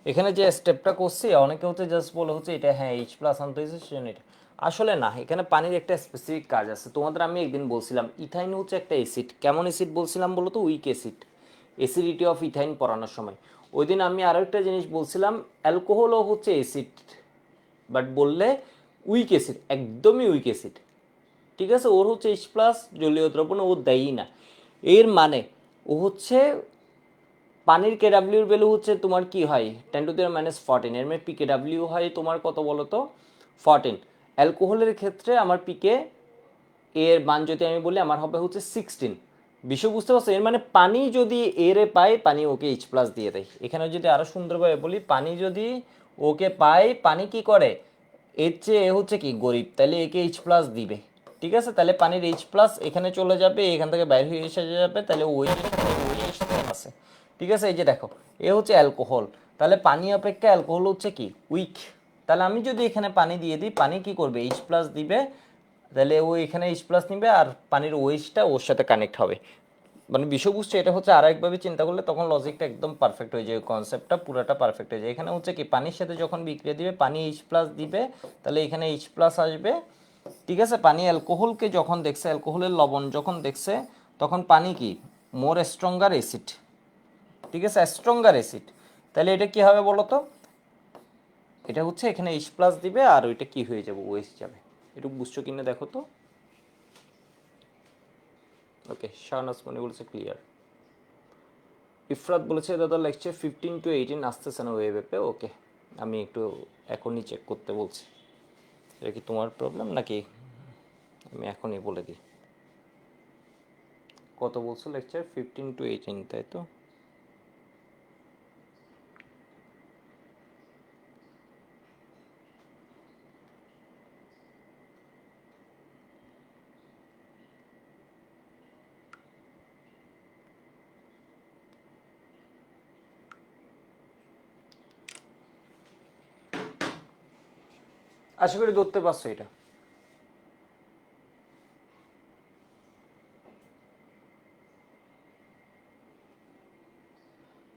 এখানে যে স্টেপটা করছি অনেকে হচ্ছে জাস্ট বলে হচ্ছে এটা হ্যাঁ H+ আনতে হয়েছে সেজন্য এটা, আসলে না, এখানে পানির একটা স্পেসিফিক কাজ আছে। তোমাদের আমি একদিন বলছিলাম ইথাইন হচ্ছে একটা অ্যাসিড, কেমন অ্যাসিড বলছিলাম বলো তো, week acid, acidity of ethyne পড়ানোর সময়। ওই দিন আমি আরও একটা জিনিস বলছিলাম, অ্যালকোহলও হচ্ছে অ্যাসিড, বাট বললে উইক অ্যাসিড, একদমই উইক অ্যাসিড, ঠিক আছে। ওর হচ্ছে H+ জলীয় দ্রবণ ও দেয়ই না, এর মানে ও হচ্ছে পানির কেডাব্লিউর ভ্যালু হচ্ছে তোমার কি হয় 10⁻⁻14, এর মানে পিকেডাব্লিউ হয় তোমার কত বলো তো, 14। অ্যালকোহলের ক্ষেত্রে আমার পিকে এর মান যদি আমি বলি আমার হবে হচ্ছে 16। বিষয় বুঝতে পারছো, এর মানে পানি যদি এরে পায় পানি ওকে H+ দিয়ে দেয়। এখানে যদি আরো সুন্দরভাবে বলি, পানি যদি ওকে পায়, পানি কি করে, এর চেয়ে এ হচ্ছে কি গরিব, তাহলে একে H+ দিবে, ঠিক আছে। তাহলে পানির H+ এখানে চলে যাবে, এখান থেকে বাইরে হয়ে এসে যাবে, তাহলে ওই আছে, ঠিক আছে। এই যে দেখো, এ হচ্ছে অ্যালকোহল, তাহলে পানি অপেক্ষা অ্যালকোহল হচ্ছে কি উইক, তাহলে আমি যদি এখানে পানি দিয়ে দিই, পানি কি করবে H+ দিবে, তাহলে ও এখানে H+ নিবে আর পানির OH-টা ওর সাথে কানেক্ট হবে। মানে বিষয় বুঝছে, এটা হচ্ছে আর একভাবে চিন্তা করলে তখন লজিকটা একদম পারফেক্ট হয়ে যায়, কনসেপ্টটা পুরাটা পারফেক্ট হয়ে যায়। এখানে হচ্ছে কি পানির সাথে যখন বিক্রিয়া দিবে, পানি H+ দিবে, তাহলে এখানে H+ আসবে, ঠিক আছে। পানি অ্যালকোহলকে যখন দেখছে, অ্যালকোহলের লবণ যখন দেখছে, তখন পানি কি মোর স্ট্রঙ্গার অ্যাসিড, ঠিক আছে, স্ট্রঙ্গার অ্যাসিড। তাহলে এটা কি হবে বলো তো, এটা হচ্ছে এখানে H+ দিবে আর ওইটা কি হয়ে যাবে, OH যাবে। একটু বুঝছো কিনা দেখো তো। ওকে, শাহনাজ মনে বলেছে ক্লিয়ার। ইফরাত বলেছে দাদা লেকচার 15 to 18 আসতেছে না ওয়েব অ্যাপে। ওকে, আমি একটু এখনই চেক করতে বলছি, এটা কি তোমার প্রবলেম নাকি, আমি এখনই বলে দিই। কত বলছো লেকচার, 15 to 18, তাই তো? আশা করি ধরতে পারছো এটা।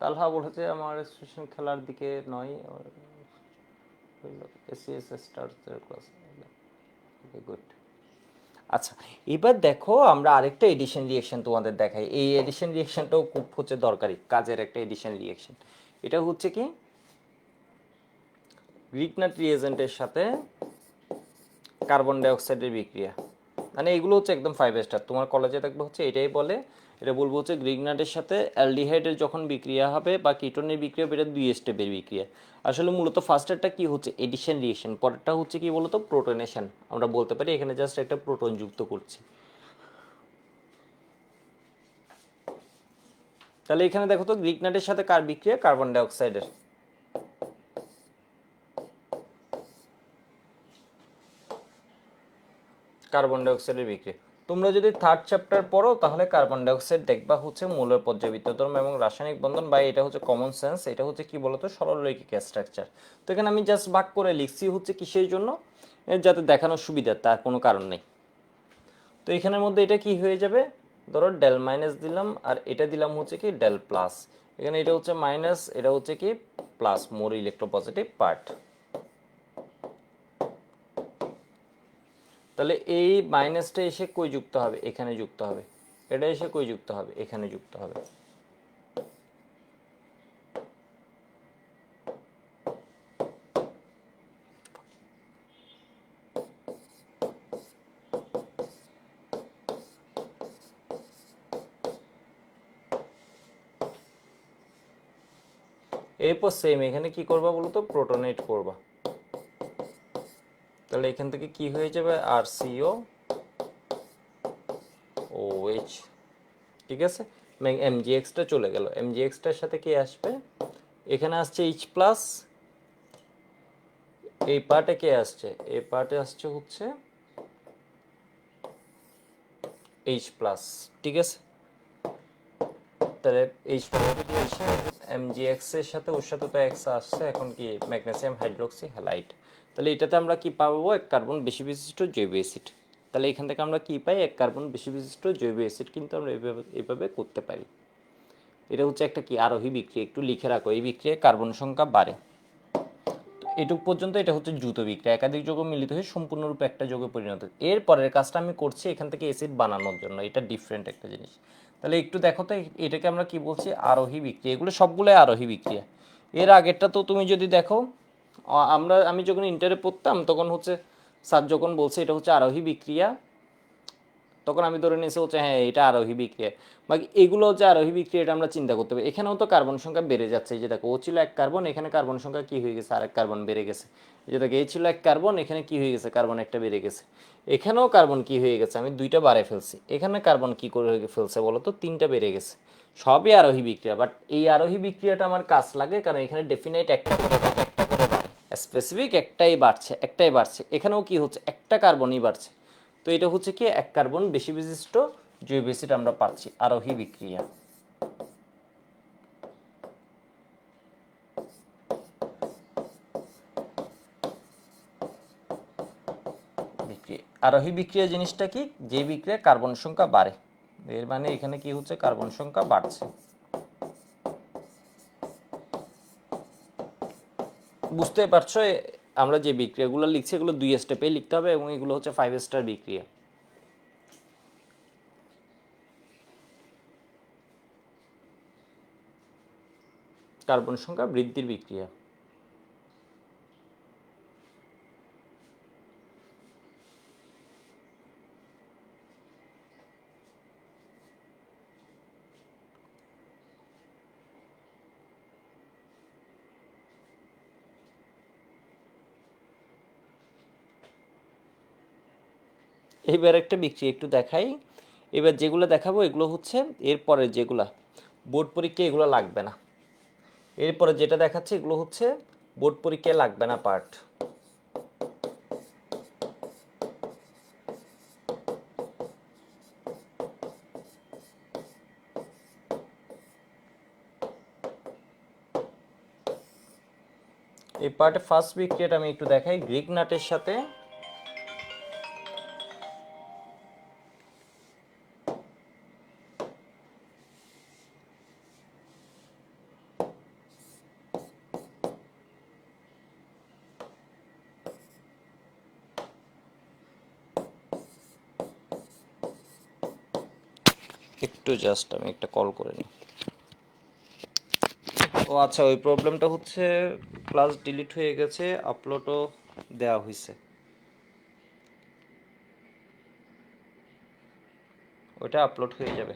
তালহা বলেছে আমার স্টেশন খেলার দিকে নয়, এসিএস স্টার্সের ক্লাস। Okay good. আচ্ছা, এবার দেখো আমরা আরেকটা এডিশন রিয়েকশন তোমাদের দেখাই, এই এডিশন রিয়েকশনটাও খুব হচ্ছে দরকারি কাজের একটা এডিশন রিয়েকশন। এটা হচ্ছে কি গ্রিগনাট রিয়েজেন্টের সাথে কার্বন ডাইঅক্সাইডের বিক্রিয়া, মানে এগুলো হচ্ছে একদম 5 স্টার, তোমার কলেজে থাকবে হচ্ছে এটাই বলে, এটা বলবো হচ্ছে গ্রিগনাটের সাথে অ্যালডিহাইডের যখন বিক্রিয়া হবে বা কিটোনের বিক্রিয়া হবে, এটা 2 স্টেপের বিক্রিয়া। আসলে মূলত ফার্স্টেরটা কি হচ্ছে এডিশন রিয়েকশন, পরেরটা হচ্ছে কি বলতো প্রোটনেশন, আমরা বলতে পারি এখানে জাস্ট একটা প্রোটন যুক্ত করছি। তাহলে এখানে দেখো তো গ্রিগনাটের সাথে কার বিক্রিয়া, কার্বন ডাইঅক্সাইডের, কার্বন ডাইঅক্সাইডের বিক্রিয়া। তোমরা যদি থার্ড চ্যাপ্টার পড়ো তাহলে কার্বন ডাইঅক্সাইড দেখবা হচ্ছে মৌলের পর্যাবৃত্ত ধর্ম এবং রাসায়নিক বন্ধন, বা এটা হচ্ছে কমন সেন্স, এটা হচ্ছে কি বলতো সরলরৈখিক স্ট্রাকচার। তো এখানে আমি জাস্ট ভাগ করে লিখছি হচ্ছে কিসের জন্য, যাতে দেখানোর সুবিধা, তার কোনো কারণ নেই। তো এখানের মধ্যে এটা কি হয়ে যাবে, ধরো ডেল মাইনাস দিলাম আর এটা দিলাম হচ্ছে কি ডেল প্লাস, এখানে এটা হচ্ছে মাইনাস, এটা হচ্ছে কি প্লাস, মোর ইলেকট্রোপজিটিভ পার্ট। তাহলে এই মাইনাসটা এসে কই যুক্ত হবে, এখানে যুক্ত হবে, এটা এসে কই যুক্ত হবে, এখানে যুক্ত হবে। এরপর সেম এখানে কি করবা বলো তো, প্রোটনেট করবা। তাহলে এখান থেকে কি হয়ে যাবে, আর সিও ও এইচ। ঠিক আছে, এমজিএক্সটা চলে গেল, এমজিএক্সটার সাথে কি আসবে, এখানে আসছে এইচ প্লাস, এই পার্টে কে আসছে, এই পার্টে আসছে হচ্ছে এইচ প্লাস। ঠিক আছে, তাহলে এইচ প্লাস কি আসছে, এমজিএক্স এর সাথে ওর সাথে তো এক্স আসছে, এখন কি ম্যাগনেসিয়াম হাইড্রোক্সি হ্যালাইড। তাহলে এটাতে আমরা কি পাবো, এক কার্বন বেশি বিশিষ্ট জৈব অ্যাসিড। তাহলে এখান থেকে আমরা কি পাই, এক কার্বন বেশি বিশিষ্ট জৈব অ্যাসিড কিন্তু আমরা এইভাবে করতে পারি। এটা হচ্ছে একটা কি আরোহী বিক্রিয়া, একটু লিখে রাখো, এই বিক্রিয়ায় কার্বন সংখ্যা বাড়ে। এটুক পর্যন্ত এটা হচ্ছে দ্রুত বিক্রিয়া, একাধিক যৌগ মিলিত হয়ে সম্পূর্ণরূপে একটা যৌগে পরিণত। এর পরের কাজটা আমি করছি এখান থেকে অ্যাসিড বানানোর জন্য, এটা ডিফারেন্ট একটা জিনিস। তাহলে একটু দেখো তো, এটাকে আমরা কি বলছি, আরোহী বিক্রিয়া। এগুলো সবগুলোই আরোহী বিক্রিয়া। এর আগেরটা তো তুমি যদি দেখো, আমি যখন ইন্টারে পড়তাম তখন হচ্ছে স্যার যখন বলছে এটা হচ্ছে আরোহী বিক্রিয়া, তখন আমি ধরে নিয়েছি হচ্ছে হ্যাঁ এটা আরোহী বিক্রিয়া। বাকি এগুলো হচ্ছে আরোহী বিক্রিয়া, এটা আমরা চিন্তা করতে পারি। এখানেও তো কার্বন সংখ্যা বেড়ে যাচ্ছে, এই যে দেখো ও ছিল এক কার্বন, এখানে কার্বন সংখ্যা কি হয়ে গেছে, আরেক কার্বন বেড়ে গেছে। এই যে দেখো এই ছিল এক কার্বন, এখানে কি হয়ে গেছে, কার্বন একটা বেড়ে গেছে। এখানেও কার্বন কি হয়ে গেছে, আমি দুইটা বাড়ে ফেলছি। এখানে কার্বন কি করে ফেলছে বলো তো, তিনটা বেড়ে গেছে। সবই আরোহী বিক্রিয়া, বাট এই আরোহী বিক্রিয়াটা আমার কাজ লাগে কারণ এখানে ডেফিনাইট একটা করে বাড়ে, স্পেসিফিক একটাই বাড়ছে, একটাই বাড়ছে। এখানেও কি হচ্ছে, একটা কার্বনই বাড়ছে। তো এটা হচ্ছে কি এক কার্বন বেশি বিশিষ্ট জৈব অ্যাসিড আমরা পাচ্ছি, আরোহী বিক্রিয়া। বিক্রিয়া, আরোহী বিক্রিয়া জিনিসটা কি, যে বিক্রিয়া কার্বন সংখ্যা বাড়ে, এর মানে এখানে কি হচ্ছে, কার্বন সংখ্যা বাড়ছে। বুঝতে পারছো, আমরা যে বিক্রিয়াগুলো লিখছি এগুলো 2 স্টেপে লিখতে হবে এবং এগুলো হচ্ছে 5 স্টার বিক্রিয়া। কার্বন সংখ্যা বৃদ্ধির বিক্রিয়া। এইবার একটা বিক্রিয়া একটু দেখাই। এবার যেগুলো দেখাবো এগুলো হচ্ছে এরপরে যেগুলা বোর্ড পরীক্ষা, এগুলো লাগবে না। এরপরে যেটা দেখাচ্ছে এগুলো হচ্ছে বোর্ড পরীক্ষায় লাগবে না পার্ট। এই পার্টে ফার্স্ট বিক্রিয়াটা আমি একটু দেখাই, গ্রিক নাটের সাথে একটু জাস্ট আমি একটা কল করে নিই। ও আচ্ছা, ওই প্রবলেমটা হচ্ছে ক্লাস ডিলিট হয়ে গেছে, আপলোডও দেওয়া হয়েছে, ওটা আপলোড হয়ে যাবে।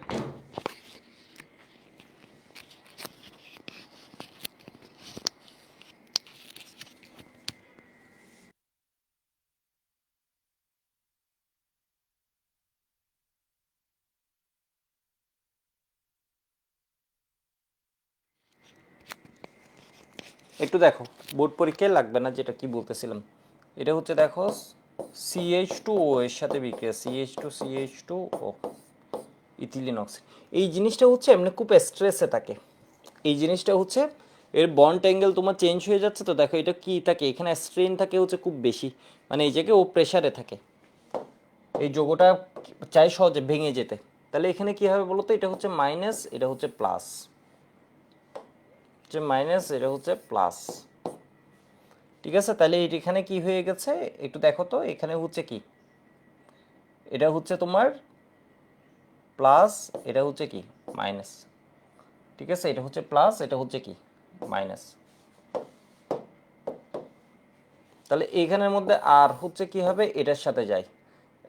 একটু দেখো, বোর্ড পরীক্ষায় লাগবে না, যেটা কি বলতেছিলাম, এটা হচ্ছে দেখো CH2O এর সাথে বিক্রিয়া, CH2CH2O, ইথিলিন অক্সাইড। এই জিনিসটা হচ্ছে এমনি খুব স্ট্রেসে থাকে। এই জিনিসটা হচ্ছে এর বন্ড অ্যাঙ্গেল তোমার চেঞ্জ হয়ে যাচ্ছে, তো দেখো এটা কি থাকে, এখানে স্ট্রেন থাকে হচ্ছে খুব বেশি, মানে এই জায়গায় ও প্রেসারে থাকে, এই যোগটা চাই সহজে ভেঙে যেতে। তাহলে এখানে কি হবে বলো তো, এটা হচ্ছে মাইনাস, এটা হচ্ছে প্লাস, হচ্ছে মাইনাস, এটা হচ্ছে প্লাস। ঠিক আছে, তাহলে এখানে কি হয়ে গেছে একটু দেখো তো, এখানে হচ্ছে কি, এটা হচ্ছে তোমার প্লাস, এটা হচ্ছে কি মাইনাস। ঠিক আছে, এটা হচ্ছে প্লাস, এটা হচ্ছে কি মাইনাস। তাহলে এইখানের মধ্যে আর হচ্ছে কি হবে, এটার সাথে যায়,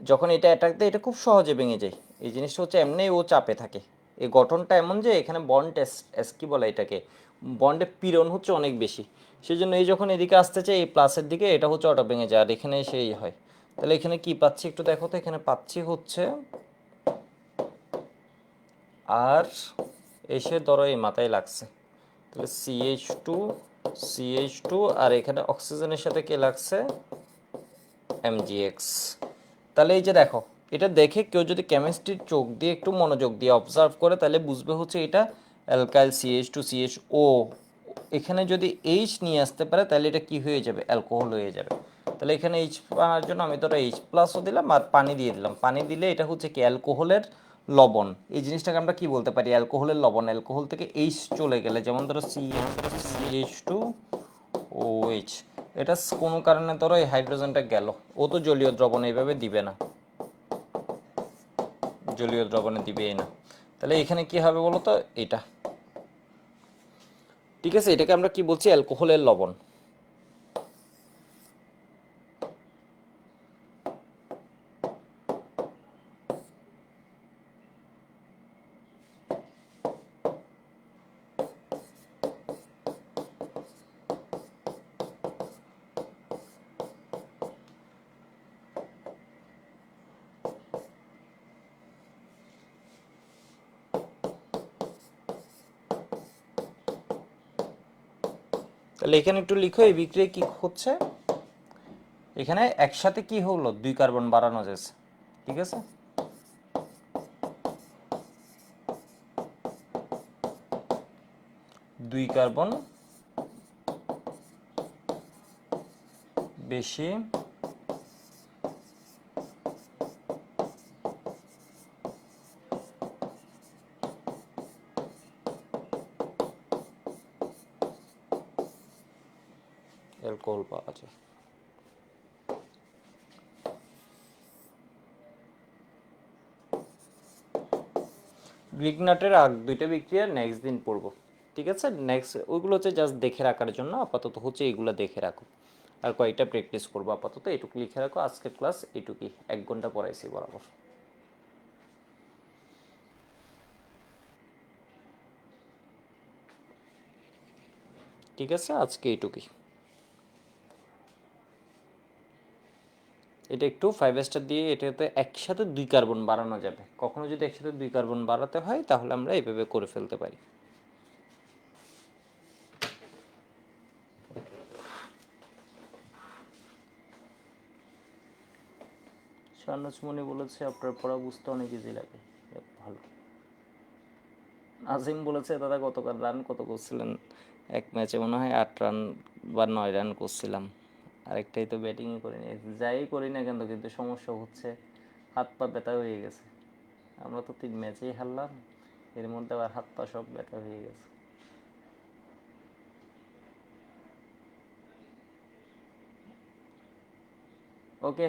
যখন এটা অ্যাটাক দেয় এটা খুব সহজে ভেঙে যায়। এই জিনিসটা হচ্ছে এমনি ও চাপে থাকে, এই গঠনটা এমন যে এখানে বন্ড এস কি বলে এটাকে, বন্ডের পীড়ন হচ্ছে অনেক বেশি, সেই জন্য এই যখন এদিকে আসতে চাই এই প্লাসের দিকে এটা হচ্ছে অটো ভেঙে যায় আর এখানে সেই হয়। তাহলে এখানে কি পাচ্ছি একটু দেখো তো, এখানে পাচ্ছি হচ্ছে আর এসে ধরো এই মাথায় লাগছে, তাহলে সিএইচ টু আর এখানে অক্সিজেনের সাথে কে লাগছে, এমজিএক্স। তাহলে এই যে দেখো, এটা দেখে কেউ যদি কেমিস্ট্রির চোখ দিয়ে একটু মনোযোগ দিয়ে অবজার্ভ করে তাহলে বুঝবে হচ্ছে এটা অ্যালকাইল সিএইচ2সিএইচও, এখানে যদি এইচ নিয়ে আসতে পারে তাহলে এটা কি হয়ে যাবে, অ্যালকোহল হয়ে যাবে। তাহলে এখানে এইচ পাওয়ার জন্য আমি ধরো এইচ প্লাসও দিলাম আর পানি দিয়ে দিলাম, পানি দিলে এটা হচ্ছে কি অ্যালকোহলের লবণ। এই জিনিসটাকে আমরা কি বলতে পারি, অ্যালকোহলের লবণ। অ্যালকোহল থেকে এইচ চলে গেলে যেমন ধরো সিএইচ2OH, এটা কোনো কারণে ধরো এই হাইড্রোজেনটা গেল, ও তো জলীয় দ্রবণ এইভাবে দিবে না, জলীয় দ্রবণে দিবেই না। তাহলে এখানে কি হবে বলো তো, এটা ঠিক আছে, এটাকে আমরা কি বলছি, অ্যালকোহলের লবণ। তাহলে এখানে একটু লিখো এই বিক্রিয়া কি হচ্ছে, এখানে একসাথে কি হলো, 2 কার্বন বাড়ানো যাচ্ছে, ঠিক আছে। দুই কার্বন বেশি অ্যালকোহল পাওয়া যায়। গ্রিগনাটের আর দুইটা বিক্রিয়া নেক্সট দিন পড়বো, ঠিক আছে। নেক্সট ওইগুলো হচ্ছে জাস্ট দেখে রাখার জন্য, আপাতত হচ্ছে এইগুলো দেখে রাখো আর কয়েকটা প্র্যাকটিস করবো। আপাতত এটুকু লিখে রাখো, আজকের ক্লাস এটুকুই, 1 ঘন্টা পড়াইছি বরাবর, ঠিক আছে। আজকে এইটুকুই, এটা একটু 5 স্টার দিয়ে, এটাতে একসাথে 2 কার্বন বাড়ানো যাবে, কখনো যদি একসাথে 2 কার্বন বাড়াতে হয় তাহলে আমরা এইভাবে করে ফেলতে পারি। শানুচমণি বলেছে আপনার পড়া বুঝতে অনেক ইজি লাগে, ভালো। আজিম বলেছে দাদা গতকাল রান কত করছিলেন, এক ম্যাচে মনে হয় 8 রান বা 9 রান করছিলাম, আরেকটাই তো ব্যাটিংই করি না, যাই করি না কেন কিন্তু সমস্যা হচ্ছে হাত পা ব্যথা হয়ে গেছে। আমরা তো 3 ম্যাচেই হারলাম, এর মধ্যে আবার হাত পা সব ব্যথা হয়ে গেছে। ওকে।